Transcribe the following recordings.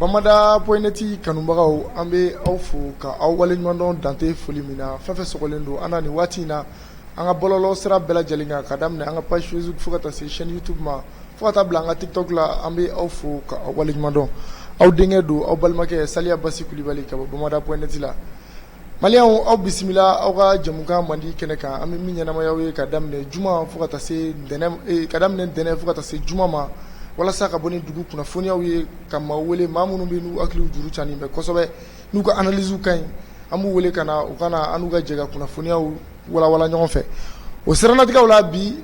Bamada poineti kanubagaw an bɛ aw fo ka aw waleɲumandɔn dante foli min na fɛn fɛn sɔgɔlen don an na nin waati in na an ka bɔlɔlɔ sira bɛɛ lajɛlen kan ka daminɛ an ka page Facebook fo ka taa se chaîne YouTube ma fo ka taa bila an ka TikTok la an bɛ aw fo ka aw waleɲumandɔn aw denkɛ don aw balimakɛ Saliya Basi Kulibali ka bɔ Bamada poineti la Maliyɛnw aw bisimila aw ka jamukan mandi kɛnɛ kan an bɛ min ɲɛnamaya aw ye ka daminɛ juma fo ka taa se ntɛnɛn fo ka taa se juma ma walasa ka bɔ ni dugu kunnafoniyaw ye ka maaw wele maa minnu bɛ n'u hakiliw juru canin bɛ kosɛbɛ n'u ka analyse ka ɲi an b'u wele ka na u ka na an n'u ka jɛ ka kunnafoniyaw walawala ɲɔgɔn fɛ o siranatigɛw la bi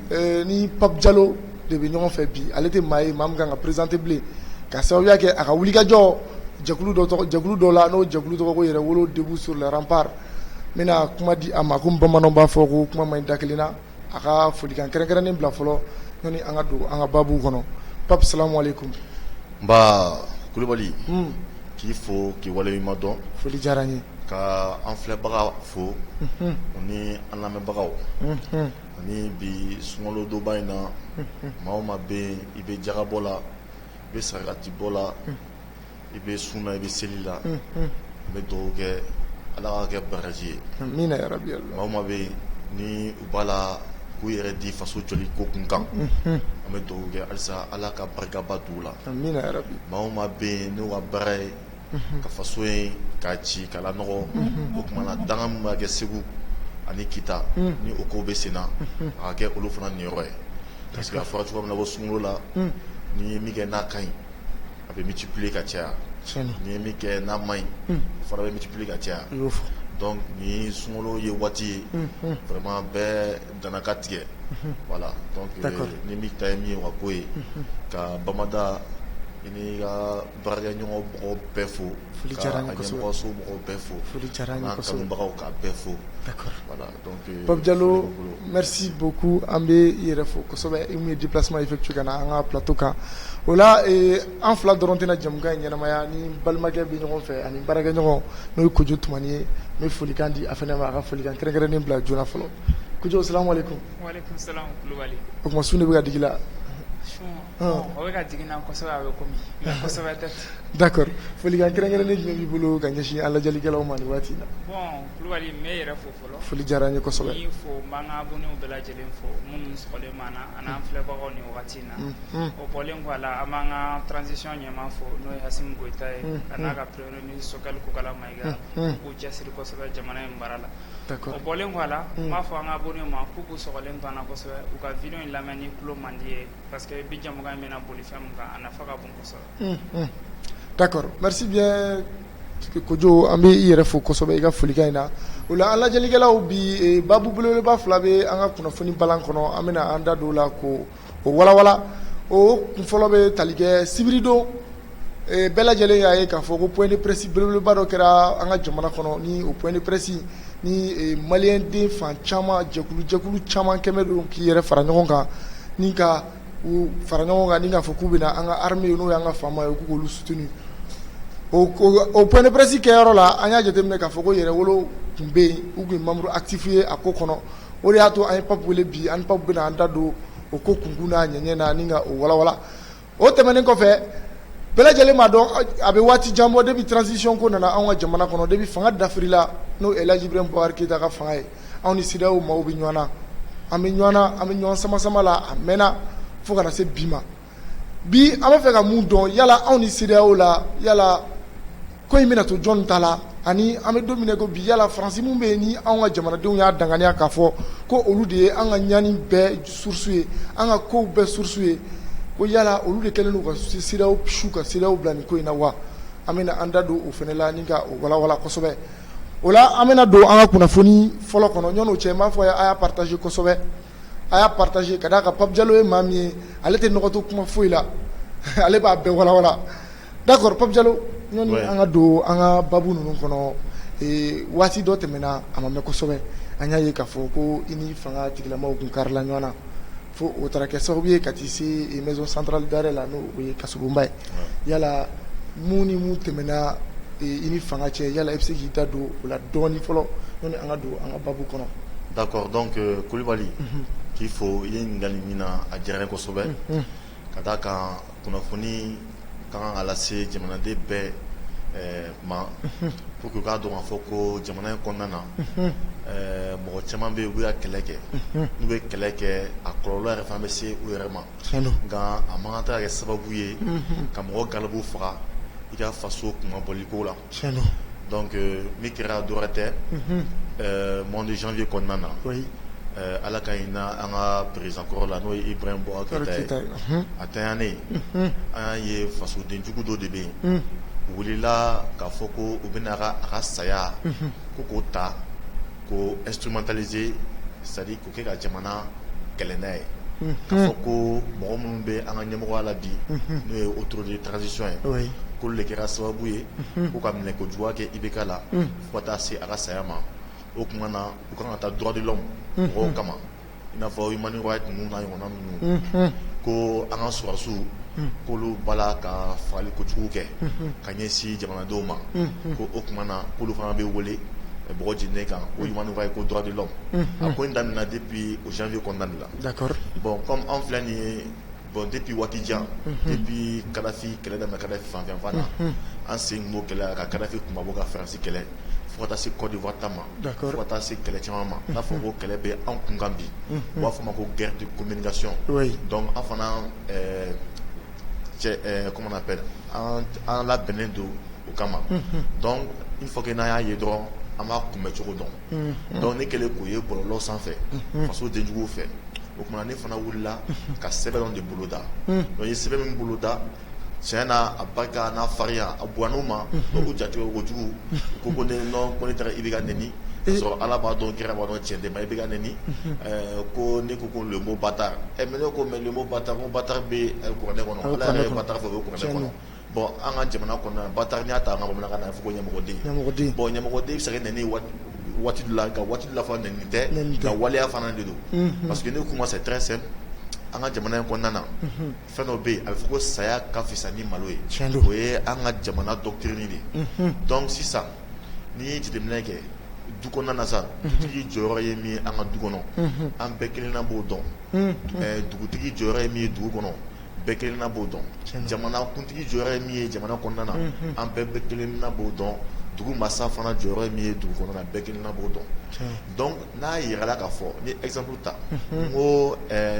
ni Pape Diallo de bɛ ɲɔgɔn fɛ bi ale tɛ maa ye maa min kan ka présenter bilen ka sababuya kɛ a ka wulikajɔ jɛkulu dɔ la n'o jɛkulu tɔgɔ ko Yɛrɛwolo debout sur les remparts n bɛna kuma di a ma ko bamananw b'a fɔ ko kuma man ɲi da kelen na a ka folikan kɛrɛnkɛrɛnnen bila fɔlɔ yanni an ka don an ka baabu kɔnɔ. Pape, salamu alaikum. Ba Kulibali k'i fo k'i waleɲuman dɔn foli diyara n ye ka an filɛbaga fo ani an lamɛnbagaw ani bi sunkalo donba in na maa o maa bɛ yen i bɛ jagabɔ la i bɛ sarakatibɔ la i bɛ sun na i bɛ seli la n bɛ dugawu kɛ Ala ka kɛ baraji ye amina ya rabi maa o maa bɛ yen ni u b'a la k'u yɛrɛ di faso joli ko kun kan an bɛ dugawu kɛ halisa Ala ka barikaba d'u la amina ya rabi maa o maa bɛ yen n'u ka baara ye ka faso in k'a ci k'a lanɔgɔ o tuma na danga min b'a kɛ Segu ani Kita ni o kow bɛ sen na a ka kɛ olu fana niyɔrɔ ye parce que a fɔra cogoya min na ko sunkalo la ni ye min kɛ n'a ka ɲi a bɛ multiplier ka caya ni ye min kɛ n'a man ɲi o fana bɛ multiplier ka caya donc ni sunkalo ye waati ye vraiment bɛɛ danaka tigɛ voilà donc ni min ta ye min ye o ka ko ye ka Bamada i n'i ka baarakɛɲɔgɔn mɔgɔw bɛɛ fo ka a ɲɛmɔgɔso mɔgɔw bɛɛ fo n'a kanubagaw k'a bɛɛ fo voilà donc Pape Diallo merci beaucoup an bɛ i yɛrɛ fo kosɛbɛ i mun ye déplacement effectué ka na an ka plateau kan o la an fila dɔrɔn tɛna jamukan in ɲɛnamaya ni balimakɛ bɛ ɲɔgɔn fɛ ani baarakɛɲɔgɔn n'o ye Kojo Tumani ye n bɛ folikan di a fana ma a ka folikan kɛrɛnkɛrɛnnen bila joona fɔlɔ Kojo salamu alaikum. Wa alaikum salam Kulibali. O tuma sun de bɛ ka digi la. O bɛ ka jigin na kosɛbɛ a bɛ komi kosɛbɛ tɛ. D'accord folikan kɛrɛnkɛrɛnnen jumɛn b'i bolo ka ɲɛsin an lajɛlikɛlaw ma nin waati in na. Bon Kulibali n bɛ yɛrɛ fo fɔlɔ. Foli diyara n ye kosɛbɛ. N fo n b'an ka abonnés bɛɛ lajɛlen fo minnu sɔgɔlen b'an na ani an filɛbagaw nin waati in na. O bɔlen kɔ a la an b'an ka transition ɲɛmaa fo n'o ye Hasimu Goyita ye a n'a ka premier ministre Sokɛli Kokala Mayiga k'u cɛsiri kosɛbɛ jamana in baara la. O bɔlen kɔ a la n b'a fɔ an ka abonnés ma k'u k'u sɔgɔlen to an na kosɛbɛ u ka video in lamɛn ni tulo man di ye parce que bi jamukan in bɛna boli fɛn min kan a nafa ka bon kosɛbɛ. D'accord merci bien Kojo an bɛ i yɛrɛ fo kosɛbɛ i ka folikan in na o la an lajɛlikɛlaw bi baabu belebeleba fila bɛ an ka kunnafoni balan kɔnɔ an bɛna an da don o la ko o walawala o kun fɔlɔ bɛ tali kɛ sibiri don bɛɛ lajɛlen y'a ye k'a fɔ ko point de presse belebeleba dɔ kɛra an ka jamana kɔnɔ ni o point de presse ni maliyɛn den fan caman jɛkulu caman kɛmɛ don k'i yɛrɛ fara ɲɔgɔn kan ni ka u fara ɲɔgɔn kan ni k'a fɔ k'u bɛna an ka armée n'o y'an ka faama ye k'u k'olu soutenir o point de presse kɛyɔrɔ la an y'a jateminɛ k'a fɔ ko Yɛrɛwolo tun bɛ yen u tun ye membre actif ye a ko kɔnɔ o de y'a to an ye Pape wele bi an ni Pape bɛna an da don o ko kunkun n'a ɲɛɲɛ na ni ka o walawala o tɛmɛnen kɔfɛ bɛɛ lajɛlen m'a dɔn a bɛ waati jan bɔ depuis transition ko nana anw ka jamana kɔnɔ depuis fanga dafirila n'o El Hadji Ibrahim Boubacar Keïta ka fanga ye anw ni CEDEAO maaw bɛ ɲɔgɔn na an bɛ ɲɔgɔn sama la a mɛnna fo ka na se bi ma bi an bɛ fɛ ka mun dɔn yala anw ni CEDEAO la yala ko in bɛna to jɔn ta la ani an bɛ don min na ko bi yala faransi mun bɛ yen ni anw ka jamanadenw y'a danganiya k'a fɔ ko olu de ye an ka ɲani bɛɛ source ye an ka kow bɛɛ source ye ko yala olu de kɛlen don ka CEDEAO su ka CEDEAO bila nin ko in na wa an bɛna an da don o fana la ni ka o walawala kosɛbɛ o la an bɛna don an ka kunnafoni fɔlɔ kɔnɔ ɲɔn'o cɛ n b'a fɔ a y'a partager kosɛbɛ a y'a partager ka d'a kan Pape Diallo ye maa min ye ale tɛ nɔgɔto kuma foyi la ale b'a bɛɛ walawala d'accord Pape Diallo ɲɔni an ka don an ka babu ninnu kɔnɔ waati dɔ tɛmɛna a ma mɛn kosɛbɛ an y'a ye k'a fɔ ko i ni fanga tigilamaw kun karila ɲɔgɔn na fo o taara kɛ sababu ye ka t'i se maison centrale d'arrêt la n'o ye Kasobonba ye yala mun ni mun tɛmɛna i ni fanga cɛ yala i bɛ se k'i da don o la dɔɔni fɔlɔ ɲɔni an ka don an ka babu kɔnɔ. D'accord, donc Coulibaly k'i fo i ye ɲininkali min na a diyara n ye kosɛbɛ ka d'a kan kunnafoni ka kan ka lase jamanaden bɛɛ ma pour que u k'a dɔn k'a fɔ ko jamana in kɔnɔna na mɔgɔ caman bɛ yen u bɛ ka kɛlɛ kɛ n'u bɛ kɛlɛ kɛ a kɔlɔlɔ yɛrɛ fana bɛ se u yɛrɛ ma nka a man kan tɛ ka kɛ sababu ye ka mɔgɔ galibu faga i ka faso kumabɔliko la donc min kɛra dɔwɛrɛ tɛ mois de janvier kɔnɔna na ala ka ɲi na an ka président kɔrɔ la n'o ye Ibrahim Boubacar Keïta ye a tanyanen an y'a ye fasoden jugu dɔ de bɛ yen u wulila k'a fɔ ko u bɛna a ka saya ko k'o ta ko instrumentaliser c'est-à-dire k'o kɛ ka jamana kɛlɛ n'a ye k'a fɔ ko mɔgɔ minnu bɛ an ka ɲɛmɔgɔya la bi n'o ye autorité de transition ye k'olu de kɛra sababu ye ko ka minɛ kojuguya kɛ IBK la fo ka taa se a ka saya ma o tuma na u kan ka taa droit de l'homme mɔgɔw kama i n'a fɔ human rights ninnu n'a ɲɔgɔnna ninnu ko an ka sɔrɔdasiw k'olu b'a la ka fagali kojugu kɛ ka ɲɛsin jamanadenw ma ko o tuma na k'olu fana bɛ wele bɔgɔ jeninnen kan o human rights ko droit de l'homme a ko in daminɛna depuis o janvier kɔnɔna de la d'accord bon comme an filɛ nin ye bon depuis waati jan depuis Kadafi kɛlɛ daminɛ Kadafi fanfɛ fan na an sen kun b'o kɛlɛ ka Kadafi kunbabɔ ka Faransi kɛlɛ fo ka taa se Côte d'Ivoire ta ma fo ka taa se kɛlɛ caman ma n'a fɔ ko kɛlɛ bɛ an kun kan bi u b'a fɔ ma ko guerre de communication donc an fana comment on appelle an labɛnnen don o kama donc une fois que n'an y'a ye dɔrɔn an b'a kunbɛ cogo dɔn donc ne kɛlen k'o ye bɔlɔlɔ sanfɛ faso denjuguw fɛ o tuma ne fana wulila ka sɛbɛn dɔ de boloda donc n ye sɛbɛn min boloda tiɲɛ na a barika n'a farinya a bonyana u ma o jate kojugu ko ne taara IBK neni k'a sɔrɔ ala b'a dɔn kira b'a dɔn tiɲɛ tɛ ma IBK neni ko ne ko le mot bâtard mais ne ko mais le mot bâtard bɛ kuranɛ kɔnɔ ala yɛrɛ ye bâtard fɔ o bɛ kuranɛ kɔnɔ bon an ka jamana kɔnɔ bâtard n'i y'a ta an ka bamanankan na a bɛ fɔ ko ɲɛmɔgɔden bon ɲɛmɔgɔden bɛ se ka nɛni waati dɔ la nka waati dɔ la fana nɛni tɛ nka waleya fana de don parce que ne kuma c'est très simple an ka jamana in kɔnɔna na fɛn dɔ bɛ yen a bɛ fɔ ko saya ka fisa ni malo ye o ye an ka jamana doctrine de donc sisan n'i ye jateminɛ kɛ du kɔnɔna na sa dugutigi jɔyɔrɔ ye min ye an ka du kɔnɔ an bɛɛ kelenna b'o dɔn dugutigi jɔyɔrɔ ye min ye dugu kɔnɔ bɛɛ kelenna b'o dɔn jamana kuntigi jɔyɔrɔ ye min ye jamana kɔnɔna na an bɛɛ kelenna b'o dɔn dugu masa fana jɔyɔrɔ ye min ye dugu kɔnɔna na bɛɛ kelenna b'o dɔn donc n'a yirala k'a fɔ ni exemple ta n ko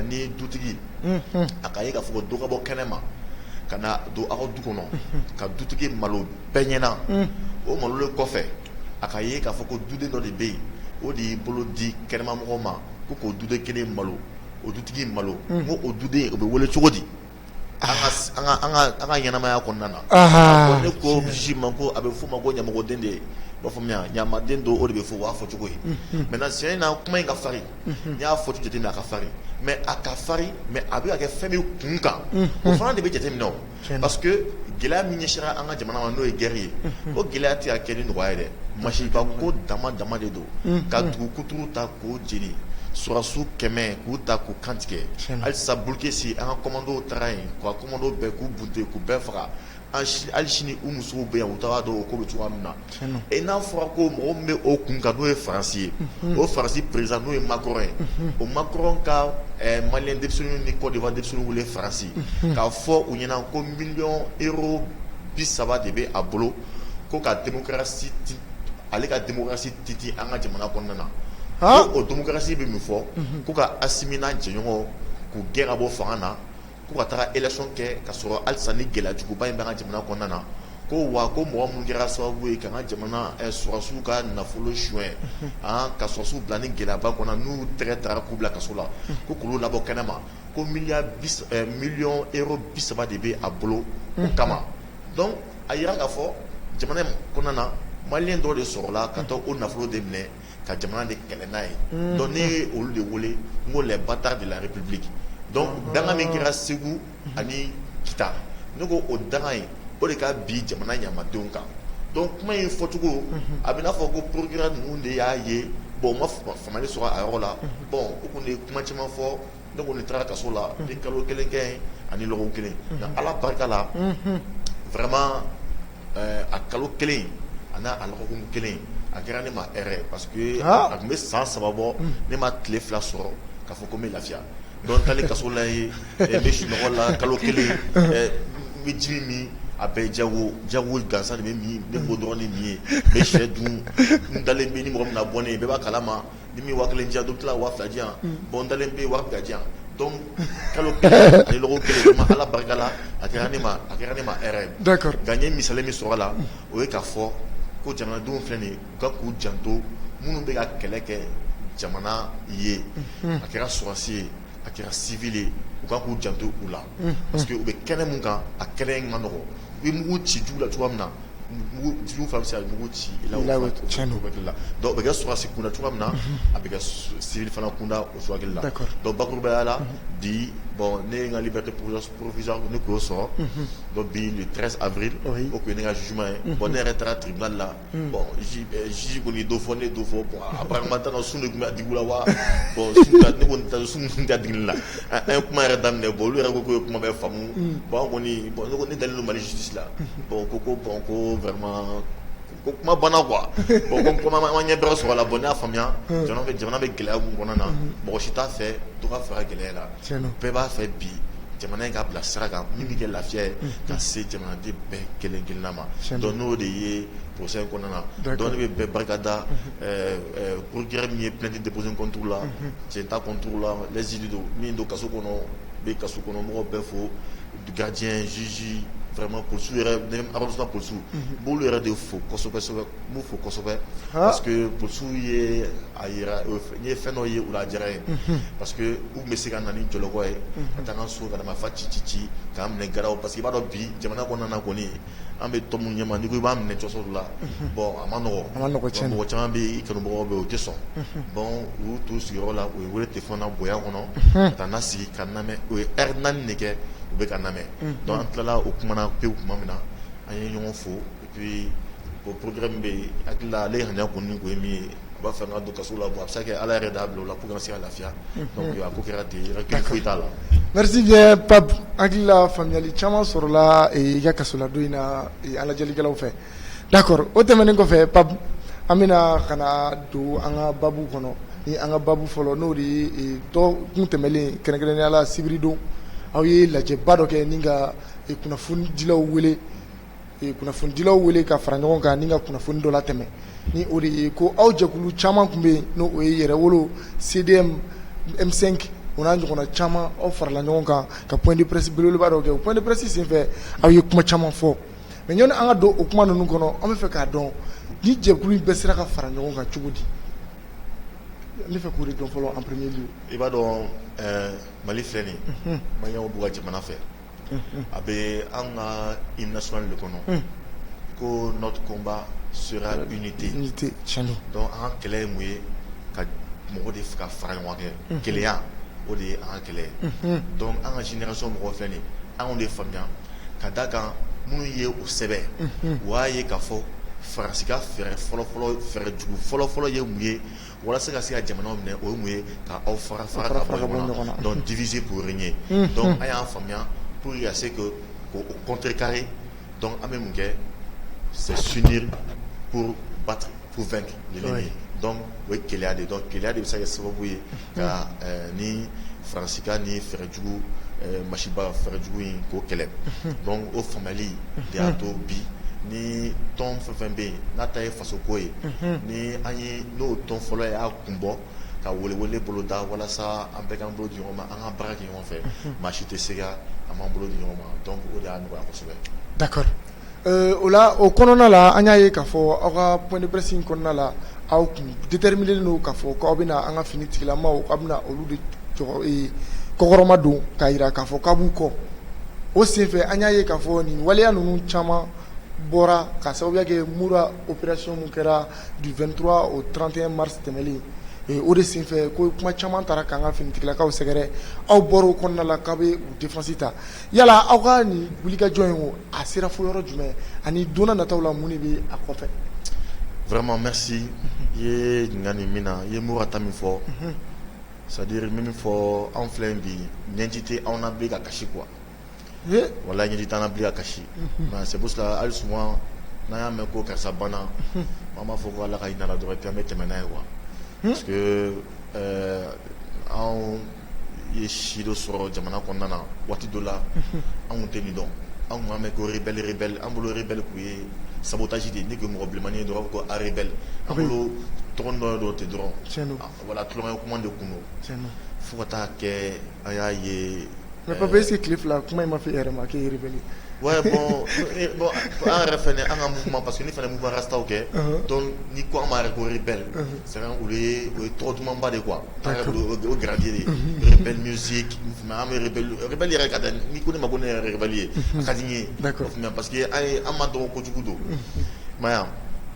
ni dutigi a ka ye k'a fɔ ko dɔ ka bɔ kɛnɛ ma ka na don aw ka du kɔnɔ ka dutigi malo bɛɛ ɲɛna o malo de kɔfɛ a ka ye k'a fɔ ko duden dɔ de bɛ yen o de y'i bolo di kɛnɛmamɔgɔw ma ko k'o duden kelen malo o dutigi malo n ko o duden o bɛ wele cogo di an ka ɲɛnamaya kɔnɔna na ne ko juge ma ko a bɛ f'o ma ko ɲɛmɔgɔden de ye b'a fɔ min ya ɲamaden do o de bɛ fɔ o b'a fɔ cogo ye maintenant tiɲɛ na kuma in ka farin n y'a fɔ tu jateminɛ a ka farin mais a ka farin mais a bɛ ka kɛ fɛn min kun kan o fana de bɛ jateminɛ o parce que gɛlɛya min ɲɛsira an ka jamana ma n'o ye guerre ye o gɛlɛya tɛ ka kɛ ni nɔgɔya ye dɛ masiba ko dama dama de don ka dugu kuturu ta k'o jeni surasiw 100 k'u ta k'u kantigɛ halisa Burkina an ka commando taara yen k'u ka commando bɛɛ k'u bunte k'u bɛɛ faga hali sini u musow bɛ yan u t'a dɔn o ko bɛ cogoya min na et n'a fɔra ko mɔgɔ min bɛ o kun kan n'o ye Faransi ye o Faransi président n'o ye Macron ye o Macron ka Malien denmisɛnninw ni Côte d'Ivoire denmisɛnninw wele Faransi k'a fɔ u ɲɛna ko €1 30 de bɛ a bolo ko ka démocratie ale ka démocratie titi an ka jamana kɔnɔna na ko o démocratie bɛ min fɔ ko ka Assimi n'a jɛɲɔgɔnw k'u gɛn ka bɔ fanga na ko ka taga élection kɛ ka sɔrɔ halisa ni gɛlɛya juguba in bɛ an ka jamana kɔnɔna na ko mɔgɔ mun kɛra sababu ye ka n ka jamana sɔrɔsiw ka nafolo suɲɛ ka sɔrɔsiw bila ni gɛlɛyaba kɔnɔ n'u tɛgɛ taara k'u bila kaso la ko k'olu labɔ kɛnɛma ko miliyɔn euro 30 de bɛ a bolo o kama donc a yira k'a fɔ jamana in kɔnɔna na maliyɛn dɔw de sɔrɔla ka taa o nafolo de minɛ ka jamana de kɛlɛ n'a ye donc ne ye olu de wele n ko les bâtards de la république donc danga min kɛra Segu ani Kita ne ko o danga in o de ka bi jamana ɲamadenw kan donc kuma in fɔcogo a bɛ n'a fɔ ko procureur ninnu de y'a ye bon ma faamuyali sɔrɔ a yɔrɔ la bon o kun ye kuma caman fɔ ne kɔni taara kaso la ni kalo kelen kɛ ani lɔgɔ kelen nka ala barika la vraiment a kalo kelen a n'a lɔgɔkun kelen a kɛra ne ma hɛrɛ parce que a tun bɛ san 3 bɔ ne ma tile 2 sɔrɔ k'a fɔ ko n bɛ lafiya donc taalen kaso la yen n bɛ sunɔgɔ la kalo kelen n bɛ ji min a bɛɛ jago gansan de bɛ min ne b'o dɔrɔn de min ye n bɛ sɛ dun n dalen bɛ ni mɔgɔ min na bɔ ne ye bɛɛ b'a kalama ni min 1000 di yan dɔ bɛ tila 2000 di yan bon n dalen bɛ wari bɛ ka di yan donc kalo kelen ani lɔgɔ kelen ma ala barika la a kɛra ne ma hɛrɛ ye d'accord nka n ye misali min sɔrɔ a la o ye k'a fɔ ko jamanadenw filɛ nin ye u ka k'u janto minnu bɛ ka kɛlɛ kɛ jamana ye a kɛra sɔrɔsi ye a kɛra civil ye u ka k'u janto u la parce que u bɛ kɛnɛ mun kan a kɛnɛ in ka nɔgɔ u bɛ mugu ci jugu la cogoya min na jugu fana bɛ se ka mugu ci i la o cogoya la donc o bɛ kɛ sɔrɔsi kunda cogoya min na a bɛ kɛ civil fana kunda o cogoya la donc bakurubaya la bi bon ne ye n ka liberté provisoire ne k'o sɔrɔ donc bi le 13 avril o kun ye ne ka jugement ye bon ne yɛrɛ taara tribunal la bon juge kɔni ye dɔ fɔ ne ye dɔ fɔ bon apparemment tan sun de tun bɛ a digi u la wa bon ne kɔni sun tun tɛ digili la an ye kuma yɛrɛ daminɛ bon olu yɛrɛ ko ko kuma bɛ faamu bon an kɔni bon ne dalen don Mali justice la bon ko vraiment ko kuma banna quoi bon ko ma ɲɛ bɛrɛ sɔrɔ a la bon ne y'a faamuya jamana bɛ gɛlɛya mun kɔnɔna na mɔgɔ si t'a fɛ dɔ ka fara gɛlɛya la bɛɛ b'a fɛ bi jamana in ka bila sira kan min bɛ kɛ lafiya ye ka se jamanaden bɛɛ kelen kelenna ma donc n'o de ye procès in kɔnɔna na donc ne bɛ bɛɛ barikada procureur min ye plainte déposé contre la cɛ ta contre la les idées do min do kaso kɔnɔ bɛ kaso kɔnɔ mɔgɔw bɛɛ fo gardien juge vraiment police yɛrɛ arrondissement police b'olu yɛrɛ de fo kosɛbɛ m'u fo kosɛbɛ parce que police ye a yira n ye fɛn dɔ ye u la diyara ye parce que u bɛ se ka na ni jɔlɔkɔ ye ka taa n ka so ka na ma fa ci k'an minɛ garaw parce que i b'a dɔn bi jamana kɔnɔna na kɔni an bɛ tɔ minnu ɲɛma n'i ko i b'a minɛ cogo dɔ la bon a ma nɔgɔ mɔgɔ caman bɛ yen i kanubagaw bɛ yen o tɛ sɔn bon u y'u t'u sigiyɔrɔ la u ye wele telefɔni na bonya kɔnɔ ka taa n na sigi ka lamɛn o ye heure 4 de kɛ u bɛ ka lamɛn donc an tilala o kuma na pewu tuma min na an ye ɲɔgɔn fo et puis o procureur min bɛ yen hakili la ale ye haniya kɔni ko ye min ye a b'a fɛ n ka don kaso la bon a bɛ se ka kɛ ala yɛrɛ d'a bila o la pour que n ka se ka lafiya donc a ko kɛra ten recul foyi t'a la. Merci bien Pape, hakili la faamuyali caman sɔrɔla i ka kasoladon in na an lajɛlikɛlaw fɛ d'accord o tɛmɛnen kɔfɛ Pape an bɛna ka na don an ka babu kɔnɔ ni an ka babu fɔlɔ n'o de ye dɔgɔkun tɛmɛnen kɛrɛnkɛrɛnnenya la sibiridon aw ye lajɛba dɔ kɛ ni ka kunnafonidilaw wele ka fara ɲɔgɔn kan ni ka kunnafoni dɔ latɛmɛ ni o de ye ko aw jɛkulu caman tun bɛ yen n'o ye yɛrɛwolo CDM M5 o n'a ɲɔgɔnna caman aw farala ɲɔgɔn kan ka point de presse belebeleba dɔ kɛ o point de presse senfɛ aw ye kuma caman fɔ mais ɲɔni an ka don o kuma ninnu kɔnɔ an bɛ fɛ k'a dɔn ni jɛkulu in bɛɛ sera ka fara ɲɔgɔn kan cogo di ne fɛ k'o de dɔn fɔlɔ en premier lieu. I b'a dɔn Mali filɛ nin ye maliyɛnw b'u ka jamana fɛ a bɛ an ka hymne national de kɔnɔ ko notre combat sera unité donc an ka kɛlɛ ye mun ye ka mɔgɔ de ka fara ɲɔgɔn kɛ kelenya o de ye an ka kɛlɛ ye donc an ka génération mɔgɔw filɛ nin ye an de faamuya ka d'a kan minnu ye o sɛbɛn u y'a ye k'a fɔ Faransi ka fɛɛrɛ fɔlɔfɔlɔ fɛɛrɛ jugu fɔlɔfɔlɔ ye mun ye walasa ka se ka jamanaw minɛ o ye mun ye ka aw fara ka bɔ ɲɔgɔn na donc diviser pour régner donc an y'a faamuya pour que se que k'o contrecarrer donc an bɛ mun kɛ c'est s'unir pour battre pour vaincre l'ennemi donc o ye kelenya de donc kelenya de bɛ se ka kɛ sababu ye ka ni Faransi ka ni fɛɛrɛ jugu masiba fɛɛrɛ jugu in k'o kɛlɛ donc o faamuyali de y'a to bi ni tɔn fɛn fɛn bɛ yen n'a ta ye fasoko ye ni an ye n'o tɔn fɔlɔ ye y'a kun bɔ ka welewele bolo da walasa an bɛɛ k'an bolo di ɲɔgɔn ma an ka baara kɛ ɲɔgɔn fɛ maa si tɛ se ka an b'an bolo di ɲɔgɔn ma donc o de y'a nɔgɔya kosɛbɛ. D'accord o la o kɔnɔna la an y'a ye k'a fɔ aw ka point de presse in kɔnɔna la aw kun déterminé don k'a fɔ k'aw bɛna an ka fini tigilamaw aw bɛna olu de kɔkɔrɔma don k'a jira k'a fɔ k'a b'u kɔ o senfɛ an y'a ye k'a fɔ nin waleya ninnu caman bɔra ka sababuya kɛ mura opération mun kɛra du 23 au 31 mars tɛmɛlen o de senfɛ ko kuma caman taara k'an ka finitigilakaw sɛgɛrɛ aw bɔra o kɔnɔna la k'aw bɛ u défense ta yala aw ka nin wulikajɔ in o a sera fo yɔrɔ jumɛn ani donna nataw la mun de bɛ a kɔfɛ. Vraiment merci i ye ɲininkali min na i ye Murata min fɔ c'est à dire min fɔ anw filɛ bi ɲɛji tɛ anw na bilen ka kasi quoi wala ɲɛji t'an na bilen ka kasi mais c'est pour cela hali souvent n'an y'a mɛn ko karisa banna an b'a fɔ ko Ala ka hinɛ la dɔrɔn et puis an bɛ tɛmɛ n'a ye quoi. Parce que anw ye si dɔ sɔrɔ jamana kɔnɔna na waati dɔ la anw tun tɛ nin dɔn anw kun b'a mɛn ko rebelle an bolo rebelle kun ye sabotage de ye ni ko mɔgɔ bilenmanin ye dɔrɔn ko a rebelle an bolo tɔgɔ dɔ tɛ dɔrɔn voilà tulonkɛ kuma de kun don fo ka taa kɛ an y'a ye. mais papa est-ce que tile fila kuma in ma fɔ e yɛrɛ ma k'e ye rebelle. ouais bon an yɛrɛ fɛnɛ an ka mouvement parce que ni fɛnɛ mouvement rastaw kɛ donc ni ko an ma yɛrɛ ko rebelle c'est vrai o ye tɔgɔ dumanba de quoi o gradier de rebelle musique an bɛ rebelle yɛrɛ ka da ni ko ne ma ko ne yɛrɛ rebelle ye a ka di n ye parce que an ma dɔgɔ kojugu don ma yan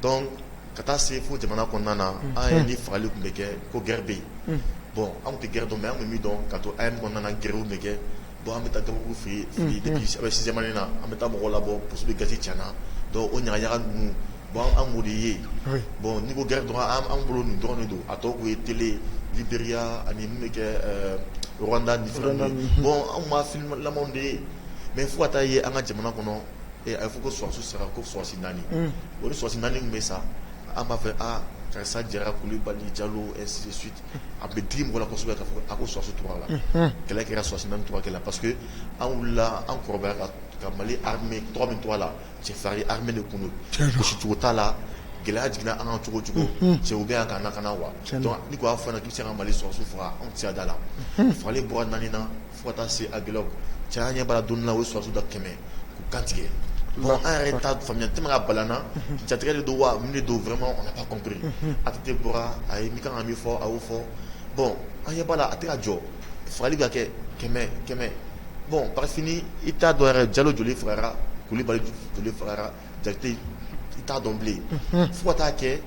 donc ka taa se fo jamana kɔnɔna na an ye ni fagali tun bɛ kɛ ko guerre bɛ yen bon an tun tɛ guerre dɔn mais an tun bɛ min dɔn ka to AM kɔnɔna na guerrew bɛ kɛ bon an bɛ taa gabugu fili depuis sixième année na an bɛ taa mɔgɔw labɔ pusu bɛ gasi tiɲɛna donc o ɲagaɲaga ninnu bon an m'o de ye bon ni ko guerre dɔrɔn an bolo nin dɔrɔn de don a tɔ kun ye télé Libéria ani min bɛ kɛ Rwanda ni fɛn ninnu bon an ma film lamɔn de ye mais fo ka taa ye an ka jamana kɔnɔ a ye fɔ ko sɔrɔsiw sera ko sɔrɔsi 4 o ni sɔrɔsi 4 min bɛ sa an b'a fɛ karisa Jara Kulibali Jalo ainsi de suite a bɛ digi mɔgɔ la kosɛbɛ k'a fɔ a ko sɔrɔsi tora la kɛlɛ kɛra sɔrɔsi 4 tora kɛlɛ parce que an wulila an kɔrɔbaya ka Mali armée tɔgɔ min tora la cɛfarin armée de kun don gosi cogo t'a la gɛlɛya jiginna an kan cogo o cogo cɛw bɛ yan ka na ka na wa donc ni ko a fɔ k'i bɛ se ka Mali sɔrɔsiw faga anw tɛ se ka da la fagali bɔra 4 na fo ka taa se a gɛlɛyaw cɛ an ɲɛ b'a la don na o ye sɔrɔsiw da 100 k'u kantigɛ. Bon, an yɛrɛ t'a faamuya tellement ka balana jatigɛ de don wa mun de don vraiment on n'a pas compris a tɛ bɔra a ye min kan ka min fɔ a y'o fɔ bon an ɲɛ b'a la a tɛ ka jɔ fagali bɛ ka kɛ 100 bon parfini i t'a dɔn yɛrɛ Jalo joli fagara Kulibali joli fagara Jakite i t'a dɔn bilen fo ka taa kɛ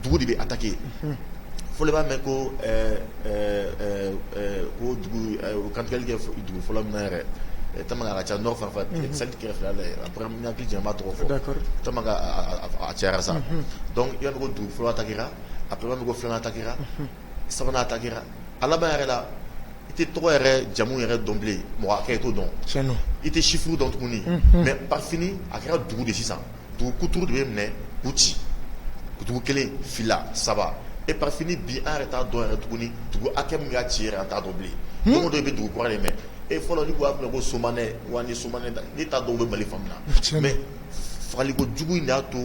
dugu de bɛ attaquer fo de b'a mɛn ko dugu kantigɛli kɛ dugu fɔlɔ min na yɛrɛ tellement ka ca nord fan fɛ sali kɛrɛfɛ la après n hakili jigin n b'a tɔgɔ fɔ tellement a cayara sa donc i b'a mɛn ko dugu fɔlɔ attaquera après i b'a mɛn ko filanan attaquera sabanan attaquera a laban yɛrɛ la i tɛ tɔgɔ yɛrɛ jamu yɛrɛ dɔn bilen mɔgɔ hakɛ i t'o dɔn i tɛ chiffre dɔn tuguni mais par fini a kɛra dugu de sisan dugu kuturu de bɛ minɛ k'u ci dugu kelen fila saba et par fini bi an yɛrɛ t'a dɔn yɛrɛ tuguni dugu hakɛ min y'a ci yɛrɛ an t'a dɔn bilen don o don i bɛ dugu kura de mɛn fɔlɔ ni ko a ko Somanɛ wa ni Somanɛ ni t'a dɔn u bɛ Mali faamuya mais fagali ko jugu in de y'a to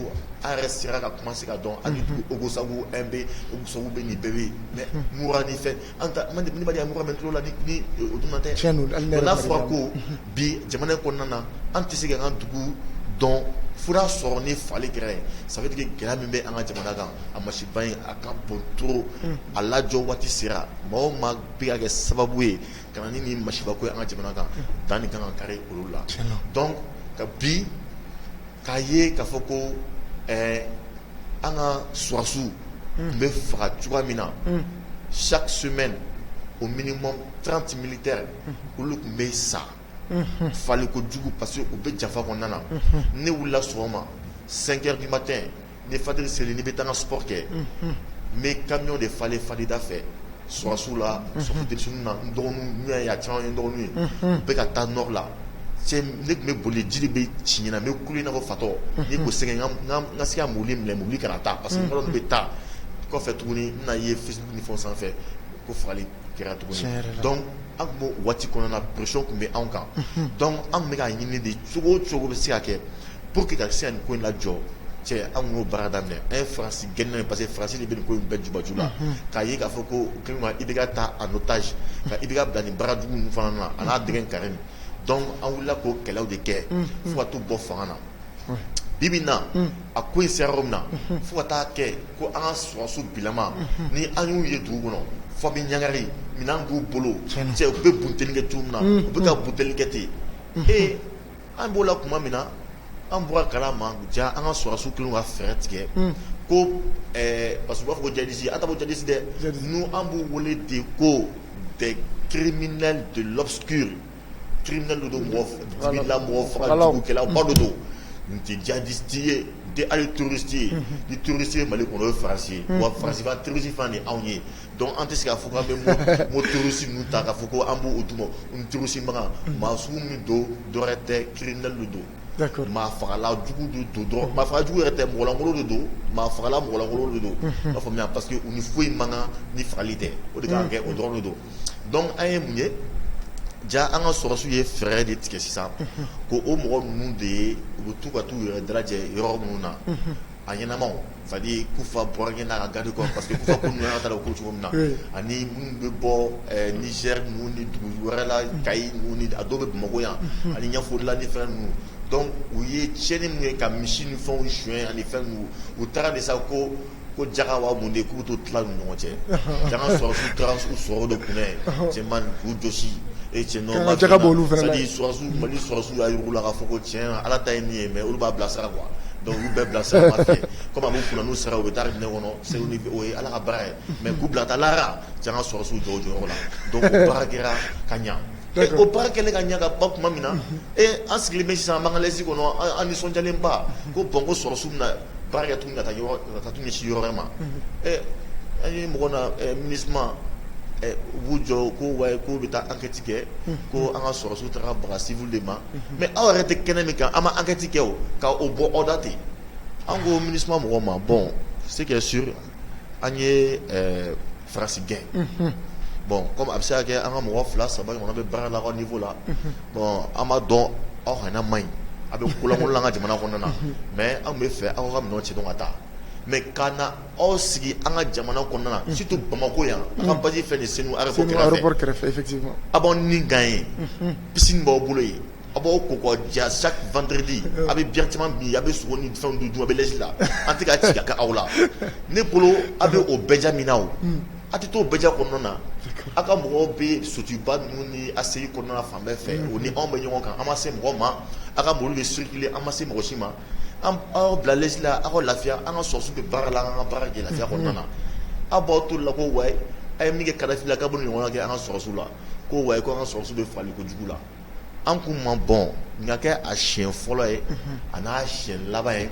an yɛrɛ sera ka commencer ka dɔn hali Ogosagu MB Ogosagu bɛ nin bɛɛ bɛ yen mais Mura ni fɛn an ta ni ma diya Mura mɛ tulo la ni o dun na tɛ n'a fɔra ko bi jamana in kɔnɔna na an tɛ se ka an dugu dɔn fo n'a sɔrɔ ni fagali kɛra yen ça veut dire que gɛlɛya min bɛ an ka jamana kan a masiba in a ka bon trop a lajɔ waati sera maa o maa bɛ ka kɛ sababu ye ka na ni nin masiba ko ye an ka jamana kan dan nin kan ka kari olu la donc ka bi k'a ye k'a fɔ ko an ka sɔrɔsiw tun bɛ faga cogoya min na chaque semaine au minimum 30 militaires olu tun bɛ sa fali kojugu parce que u bɛ jafa kɔnɔna na ne wulila sɔgɔma 5h du matin ne fajiri seli ne bɛ taa n ka sport kɛ n bɛ camion de falen falida fɛ sɔrɔsiw la sɔrɔsi denmisɛnninw na n dɔgɔninw n'u y'a caman ye n dɔgɔninw ye u bɛ ka taa nord la ne tun bɛ boli jiri bɛ ci ɲɛna n bɛ kulu i n'a fɔ fatɔ ni ko sɛgɛn n ka se ka mobili minɛ mobili kana taa parce que n bɛ taa kɔfɛ tuguni n bɛna ye Facebook ni fɛnw sanfɛ ko fagali kɛra tuguni donc an tun b'o waati kɔnɔna na pression tun bɛ anw kan donc an tun bɛ k'a ɲini de cogo o cogo bɛ se ka kɛ pour que ka se ka nin ko in lajɔ cɛ an tun y'o baara daminɛ an ye Faransi gɛnna parce que Faransi de bɛ nin ko in bɛɛ jubaju la k'a ye k'a fɔ ko kelen ma IBK ta en otage ka IBK bila nin baara jugu ninnu fana na a n'a denkɛ Karimi donc an wulila k'o kɛlɛw de kɛ fo ka t'u bɔ fanga na bibi na a ko in sera yɔrɔ min na fo ka taa kɛ ko an ka sɔrɔsiw bilama ni an y'u ye dugu kɔnɔ fo a bɛ ɲangari minɛn b'u bolo cɛ u bɛ buntenni kɛ cogo min na u bɛ ka buntenni kɛ ten an b'o la tuma min na an bɔra kalama ja an ka sɔrɔsiw kelen ka fɛɛrɛ tigɛ ko parce que u b'a fɔ ko jadisi an t'a fɔ jadisi dɛ nous an b'u wele de ko des criminels de l'obscur criminels de mɔgɔ dibila mɔgɔ fagajugukɛlaw ba de don n tɛ jadisi ye n tɛ hali touriste ye ni touriste ye Mali kɔnɔ o ye Faransi ye wa Faransi fana touriste fana ni anw ye donc an tɛ se k'a fɔ k'an bɛ mo touriste ninnu ta k'a fɔ ko an b'o d'u ma n touriste makan maa sugu min don dɔwɛrɛ tɛ criminel de don. D'accord. Maa fagala jugu de don dɔrɔn maa faga jugu yɛrɛ tɛ mɔgɔlankolon de don maa fagala mɔgɔlankolon de don b'a faamuya parce que u ni foyi man kan ni fagali tɛ o de kan kɛ o dɔrɔn de don donc an ye mun ye ja an ka sɔrɔsiw ye fɛɛrɛ de tigɛ sisan ko o mɔgɔ ninnu de ye u bɛ to ka t'u yɛrɛ dalajɛ yɔrɔ minnu na a ɲɛnamaw c'est à dire Kufa bɔra ɲɛ n'a ka garde corps parce que Kufa ko ninnu y'an ta la o ko cogo min na ani minnu bɛ bɔ Niger ninnu ni dugu wɛrɛ la Kayi ninnu ni a dɔw bɛ Bamakɔ yan ani Ɲafolila ni fɛn ninnu donc u ye tiɲɛni min kɛ ka misi ni fɛnw suɲɛ ani fɛn ninnu u taara de sa ko jaga wa mun de k'u to tila ni ɲɔgɔn cɛ jaga sɔrɔsiw taara u sɔrɔ de kunɛ cɛman k'u jɔsi cɛ nɔ jaga b'olu fana la c'est à dire sɔrɔsiw Mali sɔrɔsiw y'a yir'u la k'a fɔ ko tiɲɛ Ala ta ye nin ye mais olu b'a bila sira quoi donc olu bɛɛ bila sira ma fɛ comme a b'u kunna n'u sera u bɛ taa minɛ kɔnɔ c'est o ye Ala ka baara ye mais k'u bila ta lara jaga sɔrɔsiw jɔ o jɔyɔrɔ la donc o baara kɛra ka ɲa o baara kɛlen ka ɲa ka ban tuma min na an sigilen bɛ sisan an b'an ka lɛsi kɔnɔ an nisɔndiyalen ba ko bon ko sɔrɔsiw bɛna baara kɛ tuguni ka taa t'u ɲɛsin yɔrɔ wɛrɛ ma an ye mɔgɔ na MINUSMA u b'u jɔ ko wayi k'u bɛ taa enquête kɛ ko an ka sɔrɔsiw taara baga civil de ma mais aw yɛrɛ tɛ kɛnɛ min kan an ma enquête kɛ o ka o bɔ aw da ten an ko MINUSMA mɔgɔw ma bon ce qui est sûr an ye Faransi gɛn bon comme a bɛ se ka kɛ an ka mɔgɔ 2-3 ɲɔgɔnna bɛ baara la aw ka niveau la bon an b'a dɔn aw hakilina man ɲi a bɛ kolankolon an ka jamana kɔnɔna na mais an bɛ fɛ aw ka minɛnw cɛ dɔn ka taa mais ka na aw sigi an ka jamana kɔnɔna na surtout Bamako yan an ka base fɛn nin Senu aéroport kɛrɛfɛ effectivement a b'aw ni gan ye piscine b'aw bolo yen a b'aw ko kɔdiya chaque vendredi a bɛ bière caman min a bɛ sogo ni fɛnw dun a bɛ lɛsi la an tɛ ka ci ka kɛ aw la ne bolo a bɛ o bɛɛ ja min na o a tɛ t'o bɛɛ ja kɔnɔna na a ka mɔgɔw bɛ sotiba ninnu ni ACI kɔnɔna fan bɛɛ fɛ o ni anw bɛ ɲɔgɔn kan an ma se mɔgɔ ma a ka mobili bɛ circuler an ma se mɔgɔ si ma aw bila lɛsi la aw ka lafiya an ka sɔrɔsiw bɛ baara la an ka baara kɛ lafiya kɔnɔna na aw b'aw to la ko wayi a ye min kɛ Kadafi la k'a bɛ nin ɲɔgɔnna kɛ an ka sɔrɔsiw la ko wayi ko an ka sɔrɔsiw bɛ fali kojugu la an kun ma bɔn nka kɛ a siɲɛ fɔlɔ ye a n'a siɲɛ laban ye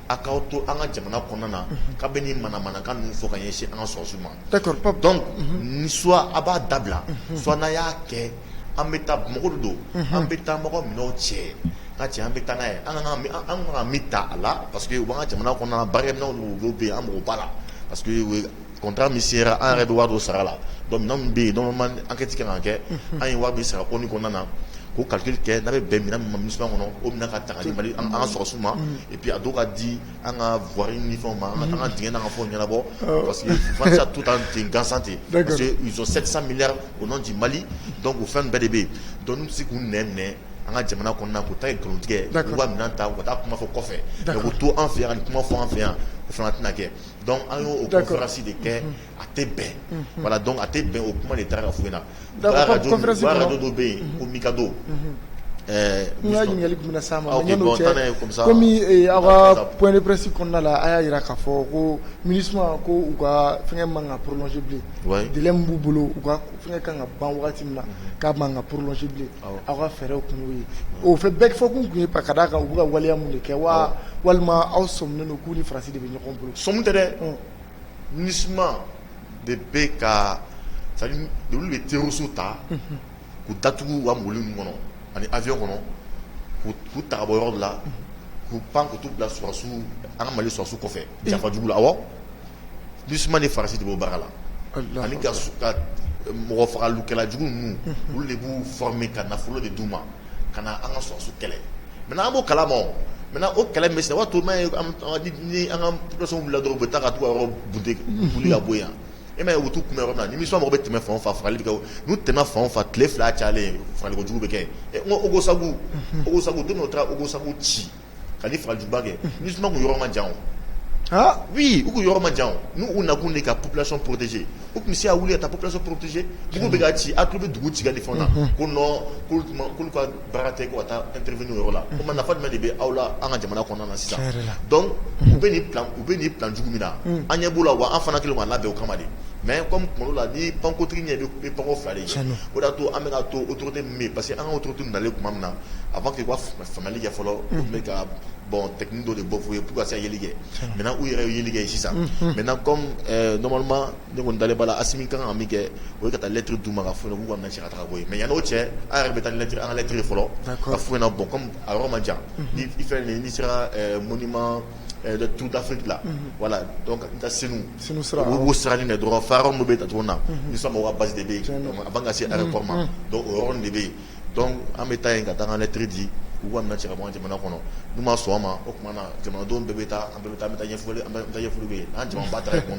a k'aw to an ka jamana kɔnɔna na k'a bɛ nin manamanakan ninnu fɔ ka ɲɛsin an ka sɔrɔsiw ma donc ni soit a b'a dabila soit n'a y'a kɛ an bɛ taa Bamakɔ de don an bɛ taa mɔgɔ minɛw cɛ ka cɛ an bɛ taa n'a ye an kan ka min ta a la parce que u b'an ka jamana kɔnɔna na baarakɛminɛw dɔw bɛ yen an mago b'a la parce que contrat min sera an yɛrɛ bɛ wari dɔ sara la donc minɛn min bɛ yen normalement enquête kan ka kɛ an ye wari min sara ONU kɔnɔna na ko calcul kɛ n'a bɛ bɛn minɛn min ma MINUSMA kɔnɔ o minɛn ka ta ka di Mali an ka sɔrɔsiw ma et puis a dɔw ka di an ka voirie ni fɛnw ma an ka dingɛ n'an ka fɛnw ɲɛnabɔ parce que France a tout en ten gansan ten parce que ils ont 700 milliards au nom du Mali donc o fɛn bɛɛ de bɛ yen donc n'u bɛ se k'u nɛn an ka jamana kɔnɔna k'u ta kɛ nkalontigɛ k'u ka minɛn ta u ka taa kuma fɔ kɔfɛ mais k'u to an fɛ yan ka nin kuma fɔ an fɛ yan o fana tɛna kɛ donc an y'o conférence de kɛ a tɛ bɛn voilà donc a tɛ bɛn o kuma de taara ka fɔ yen na radio dɔ bɛ yen ko Mikado n y'a ɲininkali tun bɛna s'a ma mais yan'o cɛ komi aw ka point de presse kɔnɔna la a y'a jira k'a fɔ ko MINUSMA ko u ka fɛngɛ man ka prolonger bilen délai min b'u bolo u ka fɛngɛ kan ka ban wagati min na k'a man ka prolonger bilen aw ka fɛɛrɛw kun y'o ye o fɛ bɛɛ fɔ kun ye ka d'a kan u bɛ ka waleya mun de kɛ wa walima aw sɔminen don k'u ni Faransi de bɛ ɲɔgɔn bolo sɔmi tɛ dɛ MINUSMA de bɛ ka c'est à dire olu bɛ terroriste ta k'u datugu u ka mobili ninnu kɔnɔ ani avion kɔnɔ k'u ta ka bɔ yɔrɔ dɔ la k'u pan k'u t'u bila sɔrɔsiw an ka Mali sɔrɔsiw kɔfɛ janfajugu la awɔ MINUSMA ni Faransi de b'o baara la ani ka mɔgɔ fagalikɛla jugu ninnu olu de b'u former ka nafolo de d'u ma ka na an ka sɔrɔsiw kɛlɛ maintenant an b'o kalama o maintenant o kɛlɛ min bɛ senna o b'a to ni an ka population wulila dɔrɔn u bɛ taa ka t'u ka yɔrɔ boli ka bɔ yen e ma wutu kuma yɔrɔ min na ni misɔn mɔgɔ bɛ tɛmɛ fan o fan fagali bɛ kɛ n'u tɛmɛ fan o fan tile 2 cayalen fagali kojugu bɛ kɛ n ko Ogosagu don dɔ taara Ogosagu ci ka ni fagalijuguba kɛ ni suma kun yɔrɔ ma jan o. Ah oui, ou yɔrɔ ma jan nous on a qu'on est ka population protégée ou comme si a wuli ta population protégée bugu bɛ ka ci a tulo bɛ dugu ci ka ni fɛnw na ko non k'olu ka baara tɛ ko ka taa intervenir o yɔrɔ la o ma nafa jumɛn de bɛ aw la an ka jamana kɔnɔna na sisan donc u bɛ nin plan jugu min na an ɲɛ b'o la wa an fana kelen k'a labɛn o kama de mais comme kuma la ni pankotigi ɲɛ bɛ panko 2 de ye o de y'a to an bɛna to autorité min bɛ yen parce que an ka autorité nalen tuma min na avant que u ka faamuyali kɛ fɔlɔ u tun bɛ ka bon technique dɔ de bɔ f'u ye pour ka se ka yeli kɛ maintenant u yɛrɛ ye yeli kɛ sisan maintenant comme normalement ne kɔni dalen b'a la Asimi kan ka min kɛ o ye ka taa lettre d'u ma ka fɔ k'u ka minɛ cɛ ka taga bɔ yen mais yan'o cɛ an yɛrɛ bɛ taa ni lettre an ka lettre fɔlɔ ka fɔ ɲɛna bon comme a yɔrɔ ma jan ni i fɛ ni sera monument de Tour d'Afrique là voilà donc n taa Senu o sirani de dɔrɔn fa yɔrɔ min bɛ yen cogo min na ni sɔn mɔgɔ ka base de bɛ yen avant ka se aéroport ma donc o yɔrɔ de bɛ yen donc an bɛ taa yen ka taa an ka lettre di u ka minɛ cɛ ka bɔ an jamana kɔnɔ n'u ma sɔn o ma o tuma na jamanadenw bɛɛ bɛ taa an bɛ taa ɲɛfɔli bɛ yen an jamana ba taara yen kuma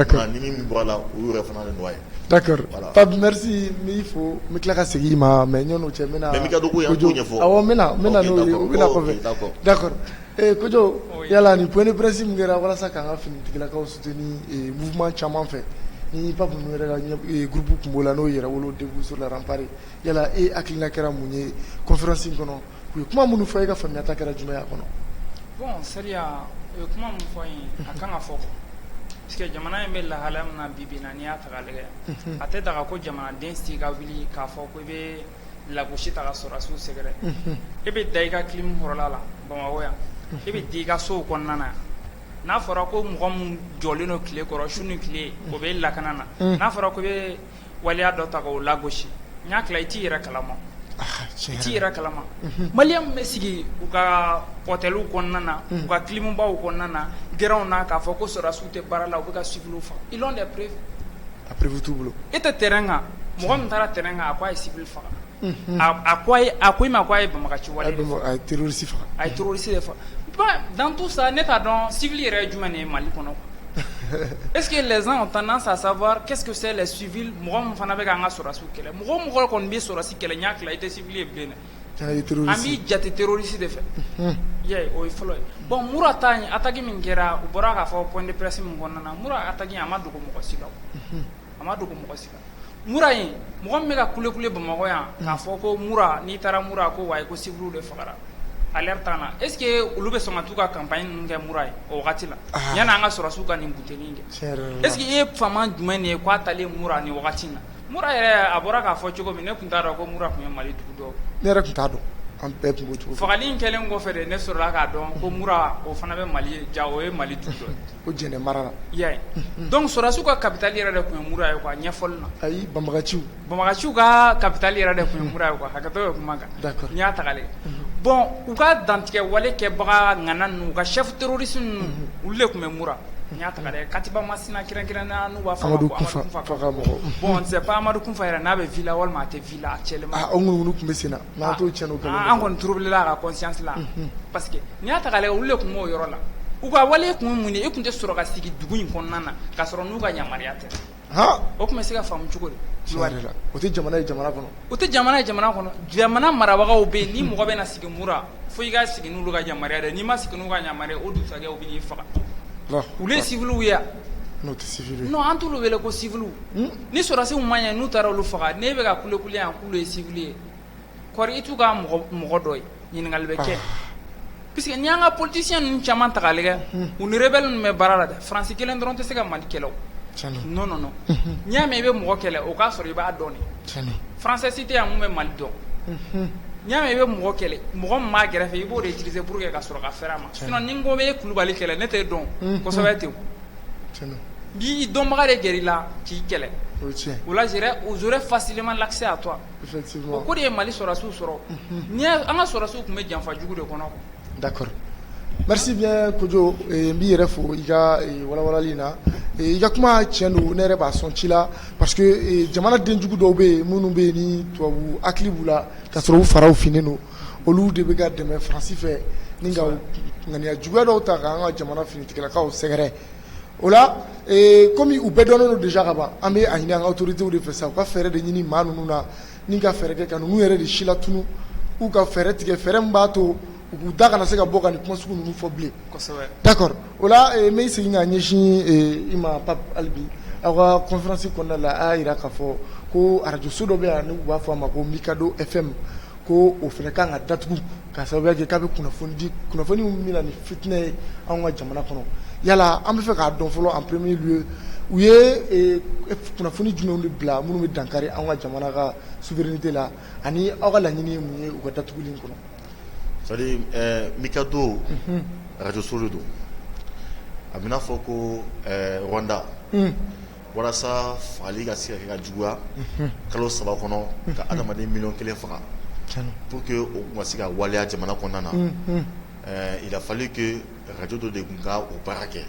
min na ni min bɔra la o yɛrɛ fana de nɔ ye. D'accord Pape merci n b'i fo n bɛ tila ka segin i ma mais ɲɔn'o cɛ n bɛna mais Mika Dogo y'an t'o ɲɛfɔ awɔ n bɛna n'o ye o bɛna kɔfɛ d'accord Kojo yala ni point de presse min kɛra walasa k'an ka finitigilakaw soutenir mouvement caman fɛ ni Pape ninnu yɛrɛ ka groupe tun b'o la n'o yɛrɛ wolo debout sur la rempart yala e hakilina kɛra mun ye conférence in kɔnɔ u ye kuma minnu fɔ e ka faamuyata kɛra jumɛn ye a kɔnɔ. bon sariya o ye kuma min fɔ yen a kan ka fɔ parce que jamana in bɛ lahalaya min na bi na n'i y'a ta k'a lajɛ a tɛ daga ko jamanaden si ka wuli k'a fɔ ko i bɛ lagosi ta ka sɔrɔdasiw sɛgɛrɛ e bɛ da i ka clim hɔrɔla la Bamakɔ yan e bɛ di i ka sow kɔnɔna na n'a fɔra ko mɔgɔ min jɔlen don tile kɔrɔ su ni tile o bɛ lakana na n'a fɔra ko i bɛ waleya dɔ ta k'o lagosi n y'a tila i t'i yɛrɛ kalama i t'i yɛrɛ kalama maliyɛn min bɛ sigi u ka hôteliw kɔnɔna na u ka climbaw kɔnɔna na gɛrɛnw na k'a fɔ ko sɔrɔdasiw tɛ baara la u bɛ ka civils faga ils ont des preuves a preuve t'u bolo e tɛ terrain kan mɔgɔ min taara terrain kan a ko a ye civil faga a ko i ma ko a ye banbagaci wale de faga a ye terroriste faga a ye terroriste de faga dans tout ça ne t'a dɔn civil yɛrɛ ye jumɛn de ye Mali kɔnɔ est-ce que les gens ont tendance à savoir qu'est-ce que c'est les civils mɔgɔ min fana bɛ k'an ka sɔrɔdasiw kɛlɛ mɔgɔ kɔni bɛ sɔrɔdasi kɛlɛ n y'a tila i tɛ civil ye bilen dɛ an b'i jate terroriste de fɛ i y'a ye o ye fɔlɔ ye bon Mura ta ɲe attaque min kɛra u bɔra k'a fɔ point de presse min kɔnɔna na Mura attaque a ma dogo mɔgɔ si la a ma dogo mɔgɔ si la Mura in mɔgɔ min bɛ ka kule Bamakɔ yan k'a fɔ ko Mura n'i taara Mura ko wayi ko civils de fagara alerte na est-ce que olu bɛ sɔn ka t'u ka campagne ninnu kɛ Mura ye o wagati la yanni an ka sɔrɔdasiw ka nin buteli kɛ est-ce que e ye faama jumɛn de ye k'a talen Mura nin wagati in na Mura yɛrɛ a bɔra k'a fɔ cogo min ne tun t'a dɔn ko Mura tun ye Mali dugu dɔ ne yɛrɛ tun t'a dɔn an bɛɛ tun b'o cogo fagali in kɛlen kɔfɛ de ne sɔrɔla k'a dɔn ko Mura o fana bɛ Mali ja o ye Mali dugu dɔ ye o jɛnɛ mara la i y'a ye donc sɔrɔdasiw ka capitale yɛrɛ de tun ye Mura ye quoi ɲɛfɔli na ayi banbagaciw ka capitale yɛrɛ de tun ye Mura ye quoi hakɛto bɛ kuma kan d'accord n'i y'a ta k'a lajɛ bon u ka dantigɛ wale kɛbaga ŋana ninnu u ka chef terroriste ninnu olu de tun bɛ Mura n y'a ta k'a lajɛ Katiba Masina kɛrɛnkɛrɛnnenya n'u b'a fɔ Amadu Kunfa bon c'est pas Amadu Kunfa yɛrɛ n'a bɛ villa walima a tɛ villa actuellement o ŋunu tun bɛ sen na n'an t'o tiɲɛ o kɛlen an kɔni troubler a ka conscience la parce que n'i y'a ta k'a lajɛ olu de tun b'o yɔrɔ la u ka wale kun ye mun ye e tun tɛ sɔrɔ ka sigi dugu in kɔnɔna na k'a sɔrɔ n'u ka yamaruya tɛ o tun bɛ se ka faamu cogo di o tɛ jamana ye jamana kɔnɔ o tɛ jamana ye jamana kɔnɔ jamana marabagaw bɛ yen ni mɔgɔ bɛ na sigi Mura fo i ka sigi n'olu ka yamaruya dɛ n'i ma sigi n'u ka yamaruya o dugusajɛ u bɛ n'i faga olu ye civils ye n'o tɛ civil ye non an t'olu wele ko civils ni sɔrɔdasiw ma ɲɛ n'u taara olu faga n'e bɛ ka kule yan k'olu ye civils ye kɔri i t'u ka mɔgɔ dɔ ye ɲininkali bɛ kɛ puisque n'i y'an ka politiciens ninnu caman ta k'a lajɛ u ni rebelle ninnu bɛ baara la dɛ France kelen dɔrɔn tɛ se ka Mali kɛlɛ o non n'i y'a mɛn i bɛ mɔgɔ kɛlɛ o k'a sɔrɔ i b'a dɔn de français si tɛ yan mun bɛ Mali dɔn n'i y'a mɛn i bɛ mɔgɔ kɛlɛ mɔgɔ min b'a gɛrɛfɛ i b'o de utiliser pour que ka sɔrɔ ka fɛrɛ a ma sinon ni n ko bɛ Kulubali kɛlɛ ne t'e dɔn kosɛbɛ ten n'i dɔnbaga de gɛrɛ i la k'i kɛlɛ o la j'aurais facilement l'accès à toi o ko de ye Mali sɔrɔdasiw sɔrɔ an ka sɔrɔdasiw tun bɛ janfa jugu de kɔnɔ d'accord merci bien Kojo n b'i yɛrɛ fo i ka walawalali in na i ka kuma tiɲɛ don ne yɛrɛ b'a sɔn ci la parce que jamana den jugu dɔw bɛ yen minnu bɛ yen ni tubabu hakili b'u la ka sɔrɔ u faraw finnen don olu de bɛ ka dɛmɛ Faransi fɛ ni ka ŋaniya juguya dɔw ta k'an ka jamana finitigilakaw sɛgɛrɛ o la komi u bɛɛ dɔnnen don déjà ka ban an bɛ a ɲini an ka autorités de fɛ sa u ka fɛɛrɛ de ɲini maa ninnu na ni ka fɛɛrɛ kɛ ka ninnu yɛrɛ de si latunu u ka fɛɛrɛ tigɛ fɛɛrɛ min b'a to u k'u da kana se ka bɔ ka nin kuma sugu ninnu fɔ bilen d'accord o la n bɛ segin ka ɲɛsin i ma Pape hali bi aw ka conférence kɔnɔna la a y'a jira k'a fɔ ko radio so dɔ bɛ yan n'u b'a fɔ a ma ko Mikado FM ko o fana kan ka datugu k'a sababuya kɛ k'a bɛ kunnafoni di kunnafoni min bɛ na ni fitinɛ ye anw ka jamana kɔnɔ yala an bɛ fɛ k'a dɔn fɔlɔ en premier lieu u ye kunnafoni jumɛnw de bila minnu bɛ dankari anw ka jamana ka souveraineté la ani aw ka laɲini ye mun ye u ka datuguli in kɔnɔ. c'est-à-dire Mikado radio so de don a bɛ n'a fɔ ko Rwanda walasa fagali ka se ka kɛ ka juguya kalo 3 kɔnɔ ka adamaden 1,000,000 faga pour que o kun ka se ka waleya jamana kɔnɔna na il a fallu que radio dɔ de kun ka o baara kɛ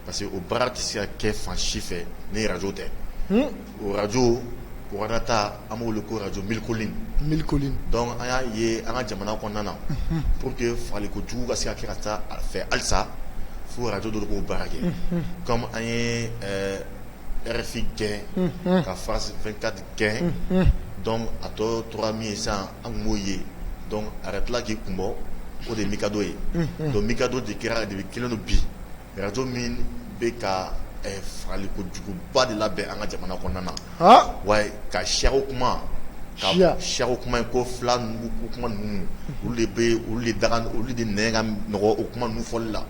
parce que o baara tɛ se ka kɛ fan si fɛ ni radio tɛ o radio Ouadata an b'o wele ko radio Milkolin donc an y'a ye an ka jamana kɔnɔna na pour que fagali kojugu ka se ka kɛ ka taa a fɛ halisa fo radio dɔ de k'o baara kɛ comme an ye RFI gɛn ka France 24 gɛn donc a tɔ tora min ye sisan an kun b'o ye donc a yɛrɛ tila k'i kun bɔ o de ye Mikado ye donc Mikado de kɛra de kelen don bi radio min bɛ ka fagali kojuguba de labɛn an ka jamana kɔnɔna na wa ka sariyaw kuma ka sariyaw kuma ko fila ninnu ko kuma ninnu olu de bɛ olu de daga olu de nɛn ka nɔgɔ o kuma ninnu fɔli la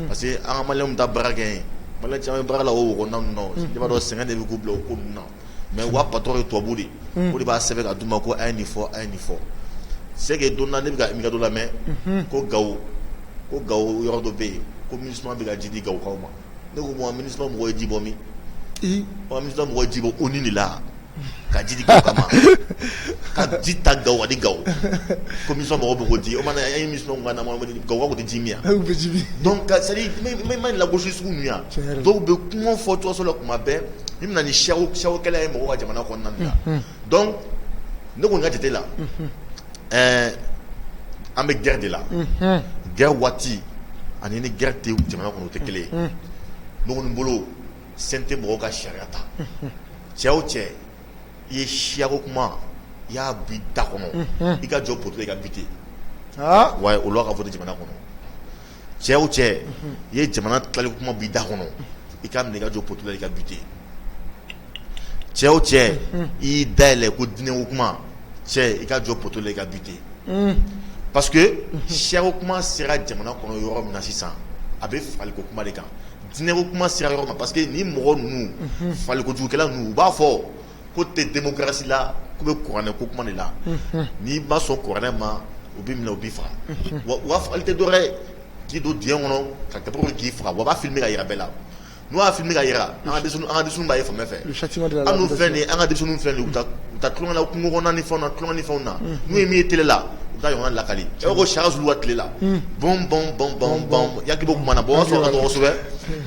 parce que an ka maliyɛnw ta baara kɛ yen maliyɛn caman bɛ baara la o wɔgɔnna ninnu na i b'a dɔn sɛgɛn de bɛ k'u bila o ko ninnu na mais wa patron ye tubabu de o de b'a sɛbɛn ka d'u ma ko a ye nin fɔ a ye nin fɔ c'est que don na ne bɛ ka Mikado lamɛn ko Gawo yɔrɔ dɔ bɛ yen ko MINUSMA bɛ ka ji di Gawukaw ma ne ko moi MINUSMA mɔgɔ ye ji bɔ min MINUSMA mɔgɔ ye ji bɔ ONU de la ka ji di Gawuka ma ka ji ta Gawo ka di Gawo ko MINUSMA mɔgɔ bɛ k'o di o mana an ye MINUSMA mun ka na Gawuka kun tɛ ji min yan donc c'est à dire ma lagosi sugu ninnu yan dɔw bɛ kuma fɔ cogoyaso la kuma bɛɛ min bɛna ni sariyaw kɛlɛ ye mɔgɔw ka jamana kɔnɔna na donc ne kɔni ka jate la an bɛ guerre de la guerre waati ani ni guerre tɛ jamana kɔnɔ o tɛ kelen ye ne kɔni bolo sen tɛ mɔgɔw ka sariya ta cɛ o cɛ i ye siyako kuma i y'a bi da kɔnɔ i ka jɔ poto la i ka bute wa olu ka fɔ tɛ jamana kɔnɔ cɛ o cɛ i ye jamana tilali kuma bi da kɔnɔ i ka minɛ i ka jɔ poto la i ka bute cɛ o cɛ i y'i dayɛlɛ ko diinɛko kuma cɛ i ka jɔ poto la i ka bute parce que siyako kuma sera jamana kɔnɔ yɔrɔ min na sisan a bɛ faliko kuma de kan diinɛko kuma sera yɔrɔ ma parce que ni mɔgɔ ninnu falikojugukɛla ninnu u b'a fɔ ko tɛ démocratie la k'u bɛ kuranɛ ko kuma de la n'i ma sɔn kuranɛ ma u b'i minɛ u b'i faga wa u ka fagali tɛ dɔ wɛrɛ k'i don diɲɛ kɔnɔ ka kɛ pour que k'i faga wa a b'a filmer ka yira bɛɛ la n'u y'a filmer ka yira an ka denmisɛnninw b'a ye fan bɛɛ fɛ an n'u filɛ nin ye an ka denmisɛnninw filɛ nin ye u ta tulonkɛ la kungo kɔnɔna ni fɛnw na tulonkɛ ni fɛnw na n'u ye min ye télé la u taa ɲɔgɔn lakali e ko sariya Zulu ka tile la bɔn yaki bɔ kuma na bon o y'a sɔrɔ ka dɔgɔ kosɛbɛ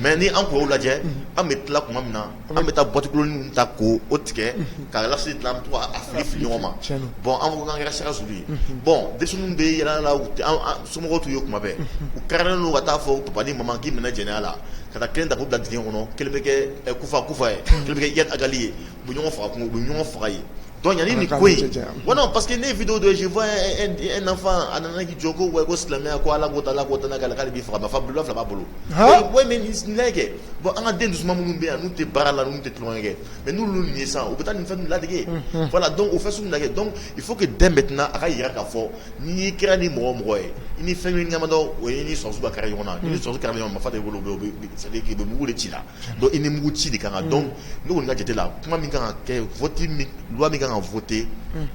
mais ni an kun y'o lajɛ an bɛ tila kuma min na an bɛ taa bɔtikoloni ta ko o tigɛ ka lasi dilan an bɛ to k'a fili ɲɔgɔn ma bon an ko k'an kɛra sariya Zulu ye bon denmisɛnninw bɛ yɛlɛ la somɔgɔw t'u ye kuma bɛɛ u kɛrɛnnen don ka taa fɔ papa ni maman k'i minɛ jɛnɛya la ka taa kelen ta k'u bila dingɛ kɔnɔ kelen bɛ kɛ kufa ye kelen bɛ kɛ Yad Agali ye u bɛ ɲɔgɔn faga kungo u bɛ ɲɔgɔn faga ye donc yanni ni ko in ouais non parce que ne vidéo de je vois un enfant a nana ki joko ouais ko silamɛya ko ala ko tala ko tana k'ale b'i faga fa bulon fila b'a bolo ouais mais nin lajɛ bon an ka den dusuman minnu bɛ yan n'u tɛ baara la n'u tɛ tulonkɛ kɛ mais n'olu nin ye sisan u bɛ taa nin fɛn ninnu ladege voilà donc o fɛn sugu lajɛ donc il faut que dès maintenant a ka yira k'a fɔ n'i kɛra ni mɔgɔ ye i ni fɛn min ɲamadɔ o ye ni sɔrɔsiw ka kɛra ɲɔgɔn na ni sɔrɔsiw kɛra ɲɔgɔn na marifa de bolo c'est à dire k'i bɛ mugu de ci la donc i ni mugu ci de kan ka donc ne kɔni ka jate la kuma min kan ka kɛ vote loi min kan ka voter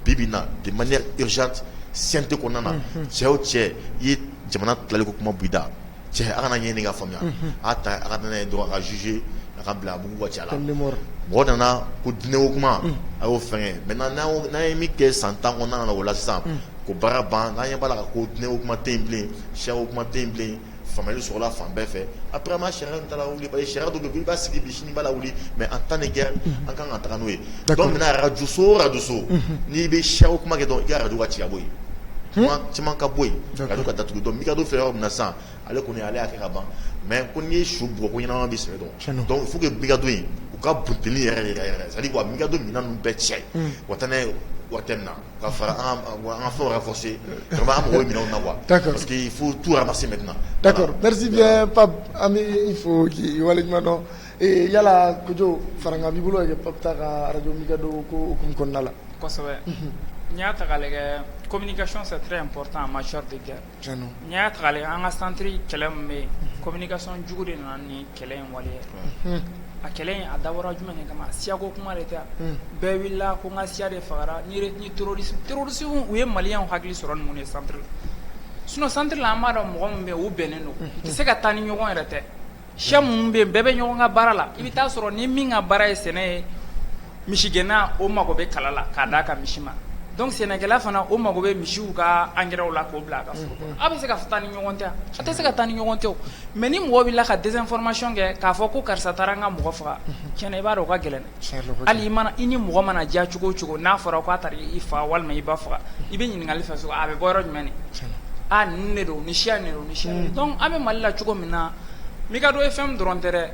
bibi na de manière urgente siente kɔnɔna na cɛ o cɛ i ye jamana tilali ko kuma b'i da cɛ a kana ɲɛɲini ka faamuya a ta a ka n'a ye dɔrɔn a ka juger a ka bila a bugu ka ci a la mɔgɔ nana ko diinɛko kuma a y'o fɛngɛ maintenant n'an ye min kɛ san 10 kɔnɔna na o la sisan ko baara ban n'an ɲɛ b'a la ko diinɛko kuma tɛ yen bilen siyako kuma tɛ yen bilen faamuyali sɔrɔla fan bɛɛ fɛ après an ma sariya in ta la wuli parce que sariya dɔ bɛ yen i b'a sigi bi sini i b'a la wuli mais en temps de guerre an kan ka taga n'o ye donc maintenant radio so n'i bɛ siyako kuma kɛ dɔrɔn i ka radio ka ci ka bɔ yen caman ka bɔ yen radio ka datugu donc Mikado filɛ yɔrɔ min na sisan ale kɔni ale y'a kɛ ka ban mais ko n'i ye su bugɔ ko ɲɛnama b'i sɛbɛ dɔn donc il faut que Mikado in u ka bunteli yɛrɛ c'est à dire quoi Mikado minɛn ninnu bɛɛ cɛ wa taa n'a ye waati min na ka fara an ka fɛnw renforcer vraiment an mago bɛ minɛnw na quoi parce que il faut tout ramasser maintenant. D'accord, merci bien Pape Ami, il faut k'i waleɲuman dɔn yala Kojo faranga b'i bolo ka Pape ta ka radio Mikado ko hukumu kɔnɔna la. Kosɛbɛ. N'i y'a ta k'a lajɛ communication c'est très important en matière de guerre. N'i y'a ta k'a lajɛ an ka centre kɛlɛ min bɛ yen communication jugu de nana ni kɛlɛ in waleya. A kɛlɛ in a dabɔra jumɛn de kama siyako kuma de tɛ bɛɛ wulila ko n ka siya de fagara ni terrorisme u ye maliyɛnw hakili sɔrɔ ninnu de centre la sinon centre la an b'a dɔn mɔgɔ min bɛ yen u bɛnnen don u tɛ se ka taa ni ɲɔgɔn yɛrɛ tɛ siya minnu bɛ yen bɛɛ bɛ ɲɔgɔn ka baara la i bɛ taa sɔrɔ ni min ka baara ye sɛnɛ ye misigɛnna o mago bɛ kala la k'a d'a ka misi ma donc sɛnɛkɛla fana o mago bɛ misiw ka engrais la k'o bila a ka foro kɔnɔ a bɛ se ka taa ni ɲɔgɔn tɛ a tɛ se ka taa ni ɲɔgɔn tɛ o mais ni mɔgɔ wulila ka désinformation kɛ k'a fɔ ko karisa taara an ka mɔgɔ faga tiɲɛna i b'a dɔn o ka gɛlɛn dɛ hali i ni mɔgɔ mana diya cogo o cogo n'a fɔra k'a taara i fa walima i ba faga i bɛ ɲininkali fɛ so a bɛ bɔ yɔrɔ jumɛn de nin de don ni siya nin don ni siya donc an bɛ Mali la cogo min na Mikado FM dɔrɔn tɛ dɛ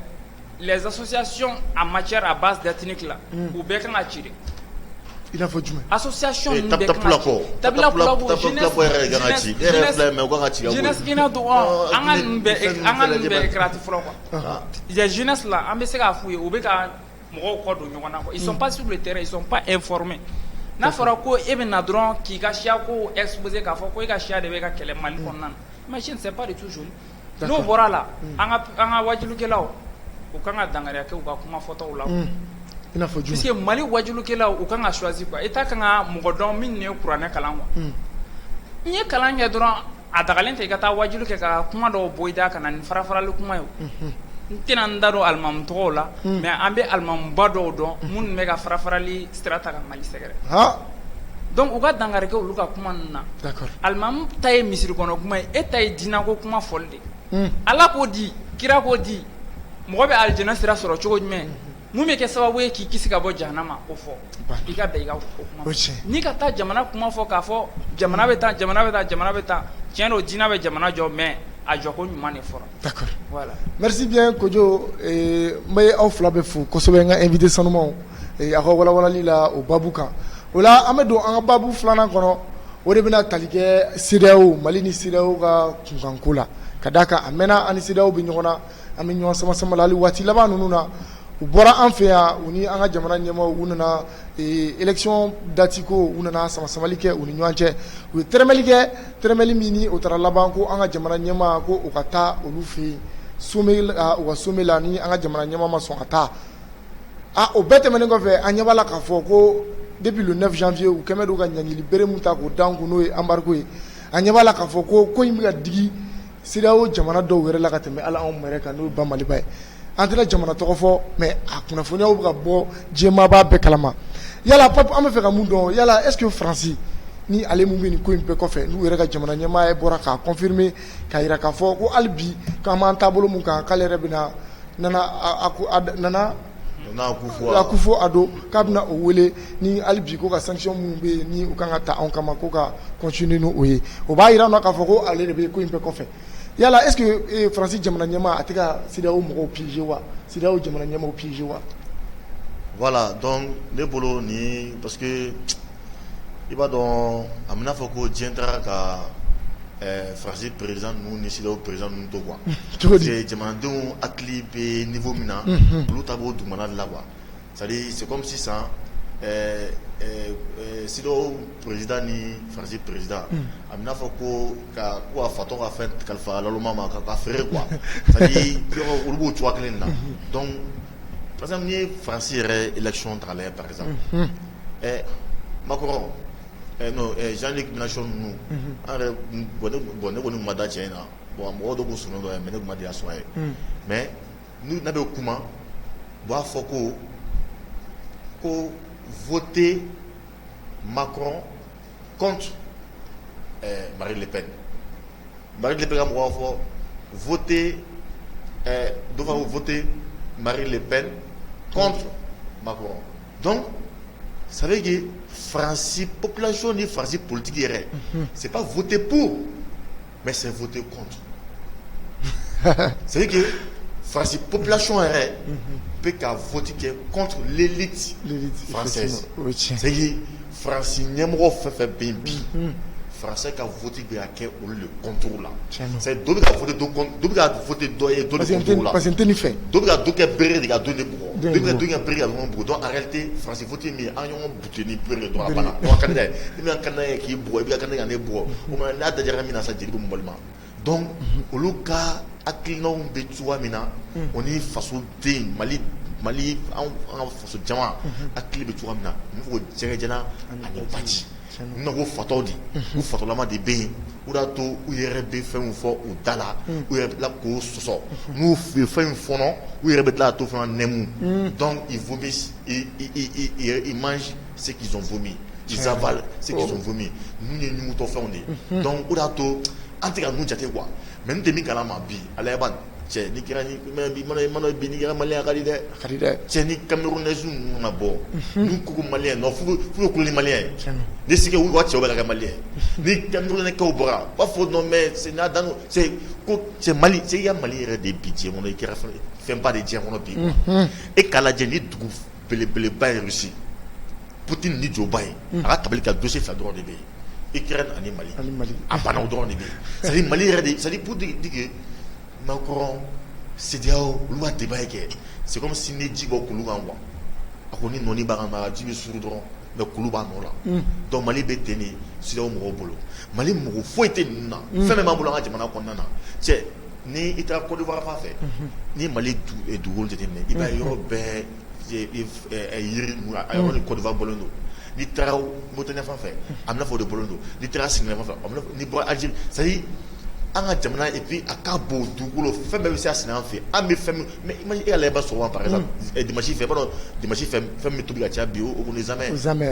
les associations en matière à base d'ethnique la u bɛɛ kan ka ci de. Il a fait du mal. Association tabla plako jeunesse ina do an be créatif fɔlɔ quoi les jeunesse là an bɛ se k'a f'u ye u bɛ ka mɔgɔw kɔ don ɲɔgɔn na quoi ils sont pas sur le terrain ils sont pas informés n'a fɔra ko e bɛ na dɔrɔn k'i ka siya ko exposer k'a fɔ ko e ka siya de bɛ ka kɛlɛ Mali kɔnɔna na imagine c'est pas du tout joli n'o bɔra la an ka wajulukɛlaw u kan ka dangariya kɛ u ka kuma fɔtaw la parce que Mali wajulukɛlaw u kan ka choisir quoi état kan ka mɔgɔ dɔn min ne ye kuranɛ kalan quoi n ye kalan kɛ dɔrɔn a dagalen tɛ i ka taa wajulu kɛ ka kuma dɔw bɔ i da ka na ni farafarali kuma ye n tɛna n da don alimamu tɔgɔw la mais an bɛ alimamuba dɔw dɔn minnu bɛ ka farafarali sira ta ka Mali sɛgɛrɛ donc u ka dangari kɛ olu ka kuma ninnu na alimamu ta ye misiri kɔnɔ kuma ye e ta ye dinako kuma fɔli de Ala k'o di kira k'o di mɔgɔ bɛ alijana sira sɔrɔ cogo jumɛn mun bɛ kɛ sababu ye k'i kisi ka bɔ jahanama o fɔ i ka bɛn i ka kuma n'i ka taa jamana kuma fɔ k'a fɔ jamana bɛ taa tiɲɛ don diinɛ bɛ jamana jɔ mais a jɔko ɲuman de fɔra. D'accord. Voilà. Merci bien Kojo n bɛ aw fila bɛ fo kosɛbɛ n ka invité sanumanw a ka walawalali la o baabu kan o la an bɛ don an ka baabu filanan kɔnɔ o de bɛna tali kɛ CEDEAO Mali ni CEDEAO ka kunkanko la ka d'a kan a mɛnna an ni CEDEAO bɛ ɲɔgɔn na an bɛ ɲɔgɔn sama-sama la hali waati laban ninnu na u bɔra an fɛ yan u ni an ka jamana ɲɛmaaw u nana élection date ko u nana sama-samali kɛ u ni ɲɔgɔn cɛ u ye tɛrɛmɛli min ni o taara laban ko an ka jamana ɲɛmaa ko u ka taa olu fɛ yen u ka sommet la ni an ka jamana ɲɛmaa ma sɔn ka taa o bɛɛ tɛmɛnen kɔfɛ an ɲɛ b'a la k'a fɔ ko depuis le 9 janvier u kɛmɛ don ka ɲankili bere min ta k'o d'an kun n'o ye embargo ye an ɲɛ b'a la k'a fɔ ko in bɛ ka digi CEDEAO jamana dɔw yɛrɛ la ka tɛmɛ hali anw yɛrɛ kan n'o ye ba Maliba ye an tɛna jamana tɔgɔ fɔ mais a kunnafoniyaw bɛ ka bɔ diɲɛmaa b'a bɛɛ kalama yala Pape an bɛ fɛ ka mun dɔn yala est-ce que Faransi ni ale mun bɛ nin ko in bɛɛ kɔfɛ n'u yɛrɛ ka jamana ɲɛmaa bɔra k'a confirmer k'a jira k'a fɔ ko hali bi k'an b'an taabolo mun kan k'ale yɛrɛ bɛna Nana Akufo-Addo k'a bɛna o wele ni hali bi ko ka sanction mun bɛ yen ni u kan ka ta anw kama ko ka continuer n'o ye o b'a jira an na k'a fɔ ko ale de bɛ ko in bɛɛ kɔfɛ yala est-ce que Faransi jamana ɲɛmaa a tɛ ka CEDEAO mɔgɔw piéger wa CEDEAO jamana ɲɛmaaw piéger wa voilà donc ne bolo ni parce que i b'a dɔn a bɛna fɔ ko diɲɛ taara ka Faransi président ninnu ni CEDEAO président ninnu to quoi parce que jamanadenw hakili bɛ niveau min na olu ta b'o dugumana de la quoi c'est-à-dire c'est comme si sisan CEDEAO président ni Faransi président a bɛna fɔ ko a fatɔ ka fɛn kalifa laloma ma ka feere quoi c'est-à-dire olu b'o cogoya kelen na donc par exemple n'i ye Faransi yɛrɛ élection ta lajɛ par exemple Macron non Jean-Luc Mélenchon ninnu an yɛrɛ ne kɔni ma da cɛ in na bon mɔgɔw dɔw b'u sɔnna dɔ ye mais ne tun ma deli a sɔn ye mais n'a bɛ kuma u b'a fɔ ko voter Macron contre Marine Le Pen. Marine Le Pen a voter voter Marine Le Pen contre Macron. Donc ça veut dire France population ni France politique c'est pas voter pour mais c'est voter contre. C'est que France population peut qu'à voter contre l'élite française. C'est que France n'aimera fait bimbi. Français qui a voté de le contour là. C'est d'autres qui a voté d'autres qui a voté de contour là. Parce que c'est fait. D'autres qui a d'autres qui a béré de donner pour. D'autres qui a d'autres qui a béré de donner. Donc en réalité français voté mais en yon bouteille béré de droit là. Donc Canada, il y a un Canada qui boit, il y a un Canada qui boit. On a là déjà mis dans sa dire bon mollement. Donc au local akilnon betua mina on est face au dé Mali en face au diamant akil betua mina. Il faut gérer jana ani parti. Nous avons fatodi, nous faisons la main des bains, ou là tout, ou il y a des faits ou fort ou dala, ou il y a la course so. Nous faisons un fond, ou il y a là tout fait un nemu. Donc ils vomissent, ils mangent ce qu'ils ont vomi, ils avalent ce qu'ils ont vomi. Nous nous fait on est. Donc ou là tout, en tout cas nous j'étais quoi. Mais nous demi kalama bi, allez ban. Chez ni kirani, mana bi ni kirani malien kalide. Chez ni Camerounais nous na bon. Nous coucou malien, non faut couler malien. Ni ce que vous voyez au Bénin malien. Ni Camerounais qui au bras. Pas faut nommer, c'est nada nous. C'est Mali, c'est ya Mali des pitié, mon équipe fait pas des diens mon pays. Et Canadien ni tout bele bain Russie. Poutine ni Joe Biden. A tabli ka dossier fait droit de pays. Ukraine ani Mali. A pas dans droit de pays. C'est dit Mali c'est dit pour dire que Macron, c'est loi débat c'est comme si ne dit beaucoup nous envoie. On est non ibarama, dit sur droit, mais Koulouba non là. Donc Mali béteni, c'est au Morobolo. Mali Moro faut être na. Fait même Mamboula dit mana konana. C'est ni ita Côte d'Ivoire pas fait. Ni Mali et du rôle de tenir. Il va y avoir yiri ayoni Côte d'Ivoire bolono. Ni trao motene fa fait. Amna fo de bolono. Ni tra single fa fait. Ni bro Algérie. Ça dit Anga jamana et puis à Cabo Dougulo fait même si à fait à mes femmes mais imagine elle est souvent par exemple et dimanche fait pas dimanche fait tout bien bio ou les amis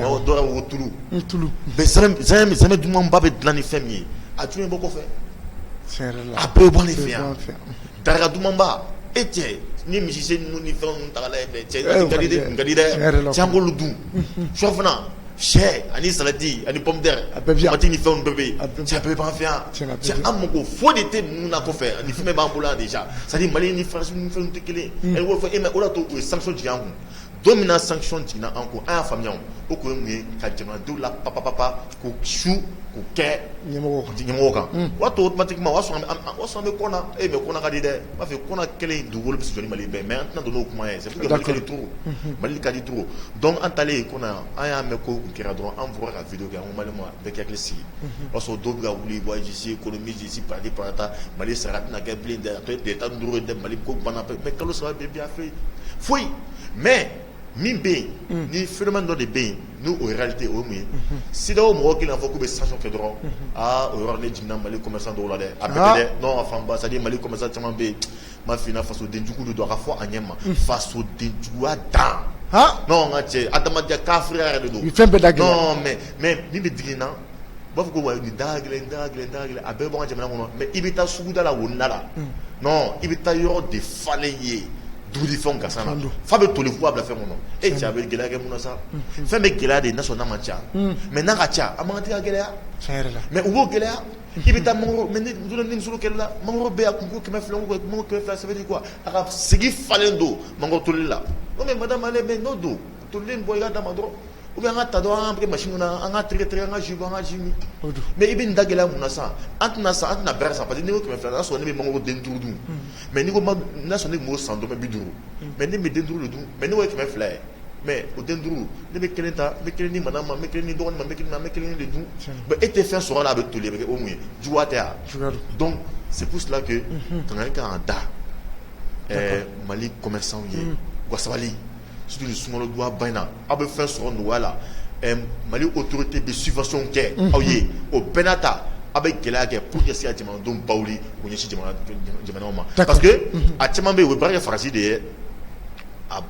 on doit au Toulouse mais ça du monde pas de l'année famille a tu beaucoup fait c'est là après bon les faire dara du mamba et tiens ni musicien nous ni fait on t'a l'air tiens ngadide tiangolo du chauffena Cher, ani saladi, ani pomme d'air, matini fait un bébé, tu as pas faire. Tu as mon go, faut d'été, nous n'a pas fait, ni fumer bamboula déjà. Ça dit, Mali, ni France, nous fait un tequilé. Elle va faire, mais on a tout, sanction d'yangou. Domina sanction d'ina encore, un famille, au coin, kajama, d'où la papa, ko chou, ko ke, nyemoka. What automatiquement, on s'en met qu'on a, mais qu'on a radé, pas fait qu'on a quel est du rôle de ce Mali, mais maintenant de nos moyens, c'est pour que Mali trop. Mali kadi trop. Donc, en talé, qu'on a, un meko, qui a droit, envoyer la vidéo, on m'a avec quelques signes. Parce que d'autres gars, vous les voyez ici, économie ici, par là, Mali s'arrête, n'a qu'à blind, des tas de droits, des Mali, mais quand ça va bien fait. Fouille. Mais, Mimbe, ni phénomène de bain, nous, en réalité, au mieux, si dans le moment qu'il en faut que les sanctions fédérales, au Rwanda, Mali, commerçant de l'Olade, non, enfin, ça dit Mali, commerçant de Mali, ma fille, face au Denjoukou, de droit à foi, Agnema, face au Denjouada. Non, Adamadia, frère de nous. Il fait un peu d'agré. Non, mais, ni me dit, non. Bof go ni dagle abe bon jamana mais ibita suguda la wonala non ibita yoro de falaye doudi fon kasana fabe to le voix la faire mon nom et tu avais gelage mon ça fait me gelade national mancha mais na gacha amanti gelaya mais ugo gelaya ibita mo mais ni sulu kella mo be akungo ke me flon ko mo ke fa ça veut dire quoi ara sigi falendo mango to là non mais madame ale mais no do to len boy ga damandro ou bien ngata do anga machine na anga très anga jibo anga jimi mais ibin dagela mun ça antna bersa parce que ni ko me faire ça ni mango dentourdu mais ni ko na so ni mo sando me biduru mais ni me dentourdu du mais ni ko me faire mais au dentourdu ni me kelenta me keleni madame me keleni don me keleni de du mais était fait sur là avec tous les au moins jouata donc c'est pour cela que quand on a Mali commerçant yé Guasabali surtout le soumalo doit baina abe faire sur nous là Mali autorité de subvention qu'est au penata avec quel âge pour que si à Timandon Pauli ou Nichi Timandon parce que à Timambé ou Barre Farasi de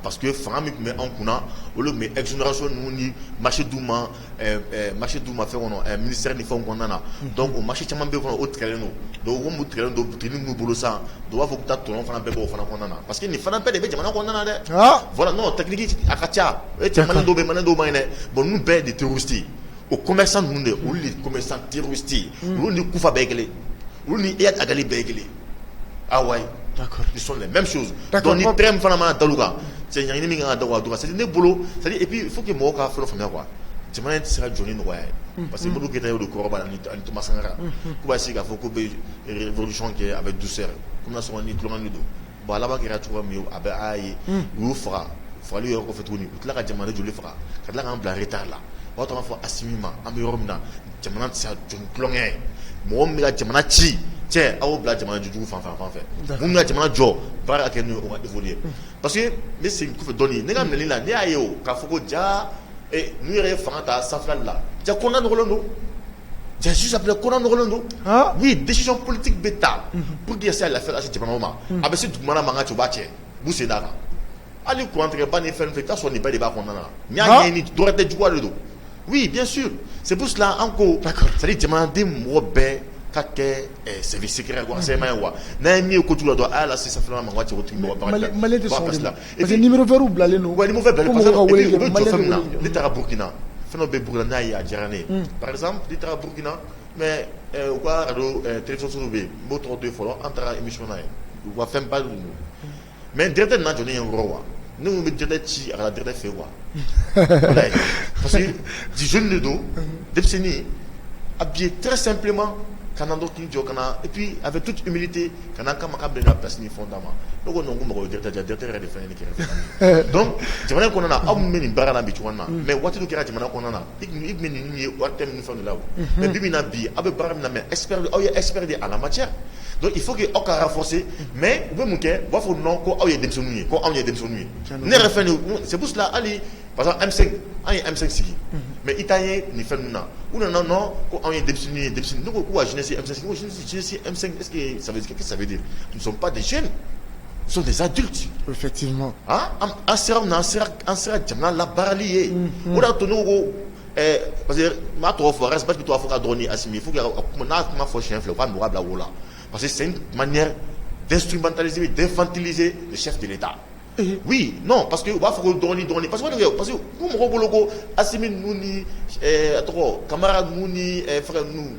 parce que fanga mi mais en kuna olu mais exonération ni marché douma fait on ministère ni fond konnana donc au marché chama be fona au treleno do wo mu treleno do tini mu bolo sa do wa fokta tonon fana be bo fana konnana parce que ni fana be de jamana konnana de voilà non technique akacha e jamana do be mana do mayne bon nous be de terroristes au commerçant munde ou les commerçants terroristes ou ni kufa begele ou ni et agali begele ah ouais. D'accord. Ils sont les mêmes choses. Donc, ni trem fanama daluga. C'est n'y a ni minga dawa dawa. C'est des boulot. C'est et puis il faut que moi ka faire famille quoi. Tu m'as dit sera Johnny Noir. Parce que boulot qui était au corps ni Thomas Sangara. Kuba si ka faut que révolution qui avec douceur. Comme là son ni tout le monde. Bon là-bas qui a trouvé mieux avec aïe. Ou fera. Faut lui ko fait tourner. Tout là ka demandé de le fera. Quand là en bla retard là. Autant faut assimima. Ambioromna. Jamana ça John Clongé. Moi me la jamana chi. Tiens, à au jamana du fan fait. Mon gars jamana jo, para que nous on va évoluer. Parce que mais c'est une coup donner. N'est pas là, n'est ayo, ka foko ja et nous y fanta sans flan là. Ja kona no rolando. Ja juste après kona no rolando. Oui, décision politique bêta pour dire ça la faire à ce jamana. Avec ce tout mana manga chobache. Vous c'est là. Ali ko entre pas ne faire fait ça soit ne pas débat kona là. Nya ni doit être du quoi le dos. Oui, bien sûr. C'est pour cela encore. Ça dit jamana des mobe kake service secret quoi c'est maïwa na mi ko tulo do ala c'est ça fait ma ngati wotu mo ba malé de son parce que numéro vert ou blalé no ouais numéro vert parce que l'état Burkina feno be Burkina ya jarane par exemple l'état Burkina mais quoi radio télévision sur be moto de follow entre émission na ou va faire pas mais directeur na joni en roi nous me dire ci à la directeur fait quoi parce que du jeune de dos depuis habillé très simplement et puis avec toute humilité quand on a de la place ni fondamment donc on a donc je veux qu'on a amené une barre à l'habituellement mais what do kira jamana qu'on a il ni watem ni fond là mais bimina bi abe barre na mais expert à la matière donc il faut que on renforcer mais vous me que va faut non ko aye dem sonu ko aye dem sonu ne refait c'est pour cela ali par exemple M5 sigi mais italien ni fait nous ou non ko aye dem sonu donc ko jeunesse M5 est-ce que ça veut dire qu'est-ce que ça veut dire nous ne sommes pas des jeunes nous sommes des adultes effectivement en sera jamana la baralier ou là tono parce que ma trop fort reste pas que toi faut donner assimi il faut que ma faut chien faut pas nous rabla wala parce que c'est une manière d'instrumentaliser d'infantiliser le chef de l'État. Oui, non, parce que va faut donner parce que comme Robologo assimi nous ni camarades nous ni frères nous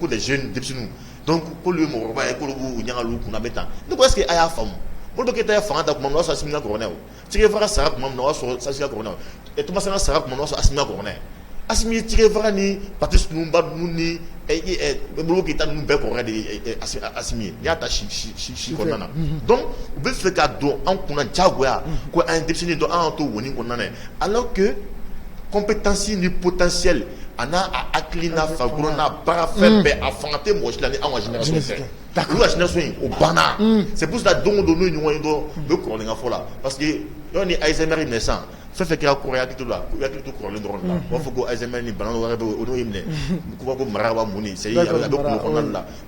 des jeunes depuis nous. Donc pour le mot ba ko lu nyangalu kuna beta. Donc est-ce que aya fam pour que tu fanga da kuma no so asimi coronel. Tire fera sara kuma no so asimi coronel. Et tout ça sara kuma no so asimi coronel. Asimi tire fera ni patis numba ni bolo qui t'a nous be coronel asimi. Ya ta shi konana. Donc vous pouvez faire cadeau en kuna jagoya ko un défini do en to woni konana alors que compétence ni potentiel ana a aklina fagrona parafembe a fanté mo jlani en génération d'accord la génération au bana c'est pour ça donc nous nous do ko nga fola parce que on est Alzheimer naissant fait que la Corée tout là il y a tout ko le drone là on faut go Alzheimer ni bana wara be o no himne ko ko marawa muni c'est il y a ko là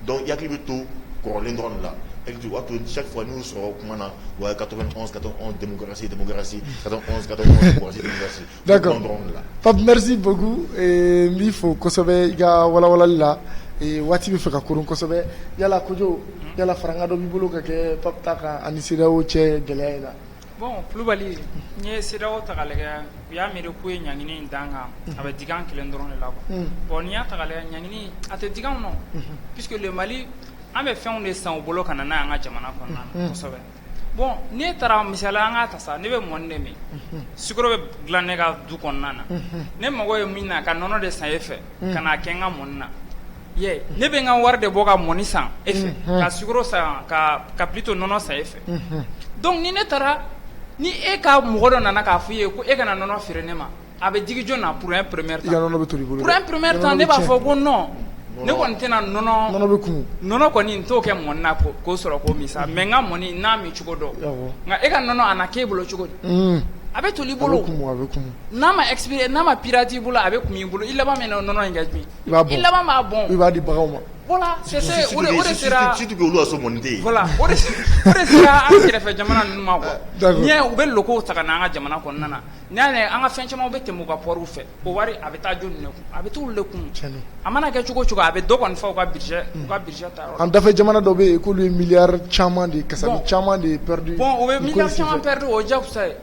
donc il y a tout ko le drone là et du coup chaque fois nous serons comment on 91 démocratie 91 démocratie d'accord Pape merci beaucoup et il faut que ça be ga wala la et wati bi feka kurun ko sobe yala kojo yala faranga do bi bolo ka ke Pape taka anisira o che geleina bon plubali ni sira o tagalega ya mere ko nyangini ndanga aba digan kilen doron la ko bon ya tagalega nyangini ate digan non puisque le Mali an bɛ fɛnw de san u bolo ka na n'a an ka jamana kɔnɔna na kosɛbɛ bon ne taara misaliya an ka ta sa ne bɛ mɔni de min sukaro bɛ dilan ne ka du kɔnɔna na ne mago ye min na ka nɔnɔ de san e fɛ ka n'a kɛ n ka mɔni na ye ne bɛ n ka wari de bɔ ka mɔni san e fɛ ka sukaro san ka plutôt nɔnɔ san e fɛ donc ni ne taara ni e ka mɔgɔ dɔ nana k'a fɔ i ye ko e kana nɔnɔ feere ne ma a bɛ jigi jɔn na pour un premier temps pour un premier temps ne b'a fɔ ko non ne kɔni tɛna nɔnɔ kɔni n t'o kɛ mɔni na k'o sɔrɔ k'o min sa mais n ka mɔni n'a min cogo dɔn nka e ka nɔnɔ a na k'e bolo cogo di a bɛ toli i bolo n'a ma expiré n'a ma pirate i bolo a bɛ kun i bolo i laban min na nɔnɔ in kɛ jumɛn i laban b'a bɔn i b'a di baganw ma Voilà, c'est ça. Surtout que olu a so monté. Voilà, o de sera an kɛrɛfɛ jamana ninnu ma quoi. N'i ye u bɛ loko ta ka na an ka jamana kɔnɔna na, n'i y'a ye an ka fɛn caman bɛ tɛmɛ u ka pɔriw fɛ, o wari a bɛ taa joli de kun? A bɛ t'olu de kun. A mana kɛ cogo o cogo a bɛ dɔ kɔni fɔ u ka budget ta yɔrɔ. An dafɛ jamana dɔ bɛ yen k'olu ye miliyari caman de kasabi caman de perdu. Bon o bɛ miliyari caman perdu o jagosa ye.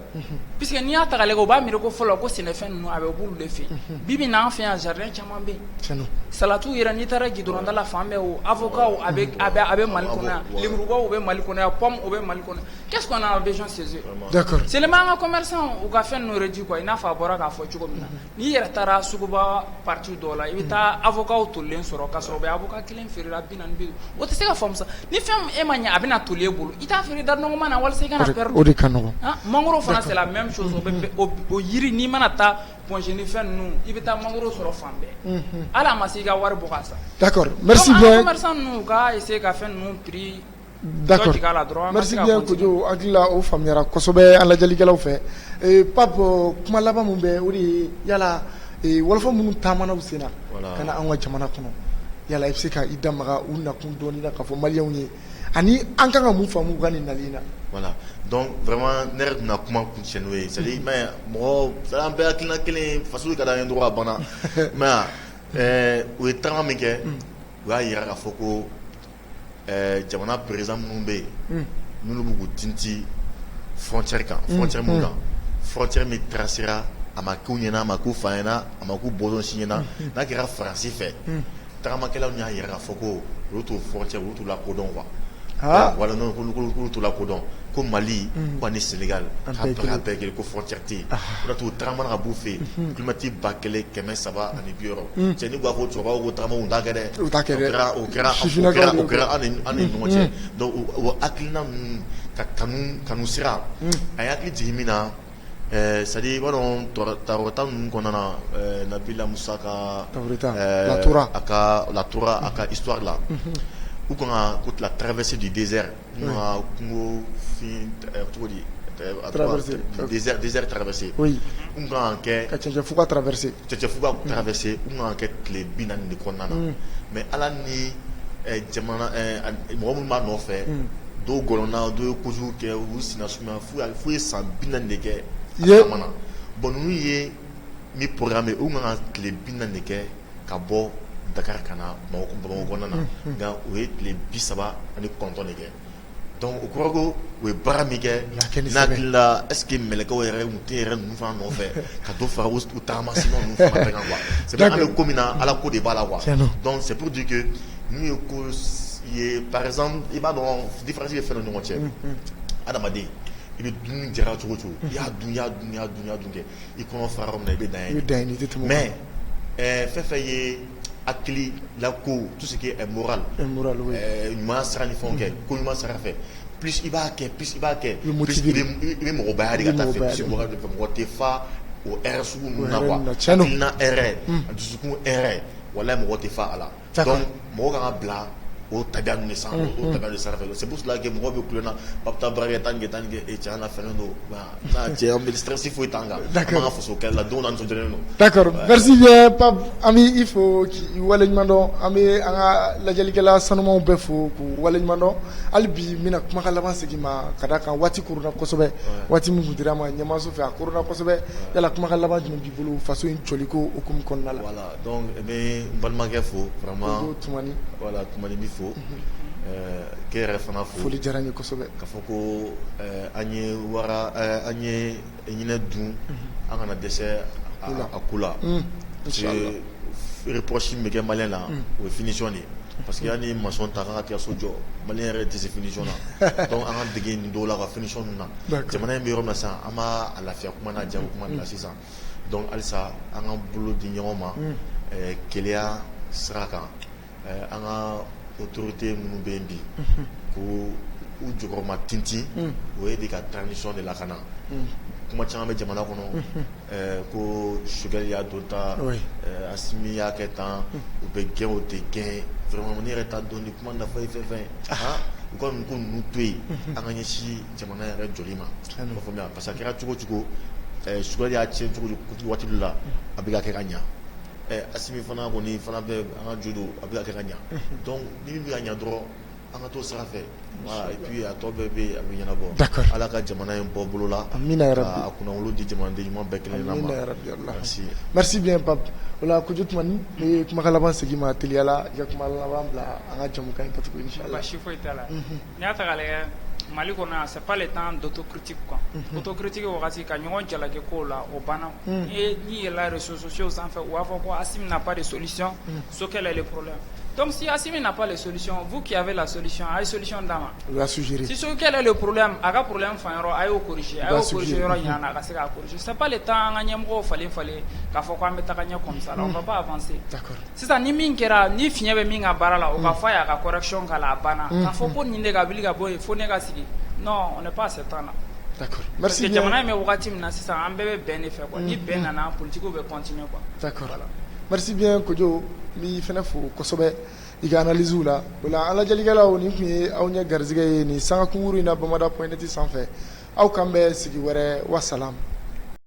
Puisque n'i y'a ta ka lajɛ u b'a miiri ko fɔlɔ ko sɛnɛfɛn ninnu a bɛ b'olu de fɛ yen. Bi bi in na an fɛ yan jardin caman bɛ yen. Salatiw yɛrɛ n'i taara gidɔrɔnda la fan bɛɛ o avocat a bɛ Mali kɔnɔ yan, lemurubaw bɛ Mali kɔnɔ yan, pomme o bɛ Mali kɔnɔ. Qu'est-ce qu'on a besoin de ces œufs? D'accord. Seulement an ka commerçant u ka fɛn ninnu réduit quoi, i n'a fɔ a bɔra k'a fɔ cogo min na. N'i yɛrɛ taara suguba partie dɔw la i bɛ taa avocat tolilen sɔrɔ k'a sɔrɔ u bɛ avocat kelen feerela 40 o tɛ se ka faamu sa. Ni fɛn e ma ɲɛ a bɛna toli e bolo i t'a feere da nɔgɔman na walasa i kana perdre. O de ka nɔgɔn. Mangoro fana c'est la même chose o yiri n'i mana taa pongé ni fɛn ninnu i bɛ taa mangoro sɔrɔ fan bɛɛ. Hali a ma se i ka wari bɔ ka sa. D'accord, merci bien. Donc commerçant ninnu ka essayer ka fɛn ninnu prix. D'accord, merci bien Kojo, hakili la o faamuyara kosɛbɛ an lajɛlikɛlaw fɛ. Pape kuma laban mun bɛ o de ye yala wɔlɔfɔ minnu taamana u sen na ka na an ka jamana kɔnɔ yala i bɛ se ka i damaga u nakun dɔɔni na k'a fɔ maliyɛnw ye ani an kan ka mun faamu u ka nin nali in na. Voilà, donc vraiment ne yɛrɛ tɛna kuma kuncɛ n'o ye, c'est à dire mais mɔgɔ an bɛɛ hakilina kelen faso ka d'an ye dɔrɔn a banna mais u ye tagama min kɛ u y'a yira k'a fɔ ko jamana président minnu bɛ yen n'olu b'u tinti frontière kan frontière mun kan frontière min tracera a ma k'u ɲɛna a ma k'u fa ɲɛna a ma k'u bɔnsɔn si ɲɛna n'a kɛra faransi fɛ tagamakɛlaw y'a yira k'a fɔ ko olu t'o frontière olu t'u lakodɔn quoi. Voilà, non, k'olu t'u lakodɔn ko Mali ko ani Sénégal k'a bɛɛ kelen ko frontière tɛ yen o de la tagama ka b'u fɛ yen kilomètre 1,350 cɛ ni b'a fɔ cɛkɔrɔbaw ko tagama u t'a kɛ dɛ o kɛra an ni ɲɔgɔn cɛ donc o hakilina ninnu ka kanu sira a ye hakili jigin min na c'est à dire i b'a dɔn Tawerata ninnu kɔnɔna na Nabila Musa ka Latura a ka histoire la ou qu'on a la traversée du désert nous a Congo désert traversé oui on a que Tchétchéfouga traversé on a que les binan de konana mais ala ni jamana mɔgɔ minnu b'a nɔfɛ dɔw gɔlɔnna dɔw ye kojugu kɛ u sina suma fo ye san 40 de kɛ a caman na bon ninnu ye min programme u kan ka tile 40 de kɛ ka bɔ Dakar kana Bamakɔ kɔnɔna na nka o ye tile 39 de kɛ donc o kɔrɔ ko o ye baara min kɛ n'a hakili la est ce que mɛlɛkɛw yɛrɛ u tɛ yɛrɛ ninnu fana nɔfɛ ka dɔ fara u tagamasinaw ninnu fana bɛɛ kan quoi c'est vrai an bɛ ko min na ala ko de b'a la quoi donc c'est pour dire que n'u ye ko ye par exemple i b'a dɔn différence bɛ fɛn dɔ ɲɔgɔn cɛ adamaden i bɛ dumuni jara cogo cogo i y'a dun kɛ i kɔnɔ fara yɔrɔ min na i bɛ dan ye mais fɛn fɛn ye hakili la ko tout ce qui est moral ɲuman sira ni fɛnw kɛ ko ɲuman sira fɛ plus i b'a kɛ plus i bɛ mɔgɔbaya de ka taa fɛ plus mɔgɔ tɛ fa o hɛrɛ sugu ninnu na quoi hakilina hɛrɛ a dusukun hɛrɛ walahi mɔgɔ tɛ fa a la donc mɔgɔ kan ka bila o tabiya ninnu de san o tabiya de sira fɛ c'est pour cela que mɔgɔ bɛ kulen na ba bɛ taa baara kɛ tan ni kɛ e cɛ an na fɛnnen don n'a cɛ an bɛ stress foyi t'an kan an b'an ka faso kɛlɛ la don n'a nisɔndiyalen don. D'accord, merci bien Pape an b'i i fo k'i waleɲuman dɔn an bɛ an ka lajɛlikɛla sanumanw bɛɛ fo k'u waleɲuman dɔn hali bi n bɛna kumakan laban segin ma ka d'a kan waati koronna kosɛbɛ waati min tun dira ma ɲɛmaaso fɛ a koronna kosɛbɛ yala kumakan laban jumɛn b'i bolo faso in jɔliko hukumu kɔnɔna la. Voilà, donc n bɛ n balimakɛ fo vraiment Tumani b'i fo k'e yɛrɛ fana fo foli diyara n ye kosɛbɛ k'a fɔ ko an ye ɲinɛ dun an kana dɛsɛ a ko la parce que reproche min bɛ kɛ maliyɛn la o ye finition de ye parce que yanni maçon ta kan ka tigɛ so jɔ maliyɛn yɛrɛ tɛ se finition na donc an ka dege nin dɔw la ka finition ninnu na jamana in bɛ yɔrɔ min na sisan an b'a lafiya kuma n'a jago kuma de la sisan donc halisa an ka bolo di ɲɔgɔn ma keleya sira kan an ka autorité minnu bɛ yen bi ko u jɔyɔrɔma tintin o ye de ka transition de lakana kuma caman bɛ jamana kɔnɔ ko Sogɛli y'a don ta Asimi y'a kɛ tan u bɛ gɛn o tɛ gɛn vraiment ne yɛrɛ t'a dɔn ni kuma nafa ye fɛn fɛn ye u ka nin ko ninnu to yen an ka ɲɛsin jamana yɛrɛ jɔli ma i b'a faamuya parce que a kɛra cogo o cogo Sogɛli y'a tiɲɛ cogo waati dɔ la a bɛ ka kɛ ka ɲa Assimi fana kɔni fana bɛ an ka judo a bɛ ka kɛ ka ɲa donc ni min bɛ ka ɲa dɔrɔn an ka t'o sira fɛ voilà et puis a tɔ bɛɛ bɛ yen a bɛ ɲɛnabɔ d'accord ala ka jamana in bɔ bolo la amina ya ka rabbi kunnawolo di jamanaden ɲuman bɛɛ kelen na ma amina ya rabbi Allah merci merci bien Pape wala Kojo Tumani ni kuma laban segi ma teliyala i ka kuma laban bila an ka jamukan in katugu inshallah basi foyi t'a la n'i y'a ta k'a lajɛ Mali kɔnɔ yan c'est pas le temps d'autocritique quoi autocritique wagati ka ɲɔgɔn jalaki kow la o banna n'i yɛlɛla réseaux sociaux sanfɛ u b'a fɔ ko Assimi n'a pas de solution so quel est le problème donc si Assimi n'a pas de solution vous qui avez la solution a ye solution d'a ma o y'a suggéré si so quel est le problème a ka problème fan yɔrɔ a y'o corriger a y'o corriger yɔrɔ ɲin'a na a ka se k'a corriger c'est pas le temps an ka ɲɛmɔgɔw falen k'a fɔ ko an bɛ taga ɲɛ comme ça là on va pas avancer d'accord sisan ni min kɛra ni fiɲɛ bɛ min ka baara la o ka fɔ a ye a ka correction k'a la a banna k'a fɔ ko nin de ka wuli ka bɔ yen fo ne ka sigi non on n'est pas à ce temps là d'accord parce merci que bien jamana in bɛ wagati min na sisan an bɛɛ bɛ bɛn de fɛ quoi ni bɛn nana politiques bɛ continuer quoi d'accord merci bien Kojo n b'i fɛnɛ fo kosɛbɛ i ka analyse la o la an lajɛlikɛlaw nin tun ye aw ɲɛ garisɛgɛ ye nin sanga kunkuru in na Bamada.net sanfɛ aw kan bɛn sigi wɛrɛ wa salam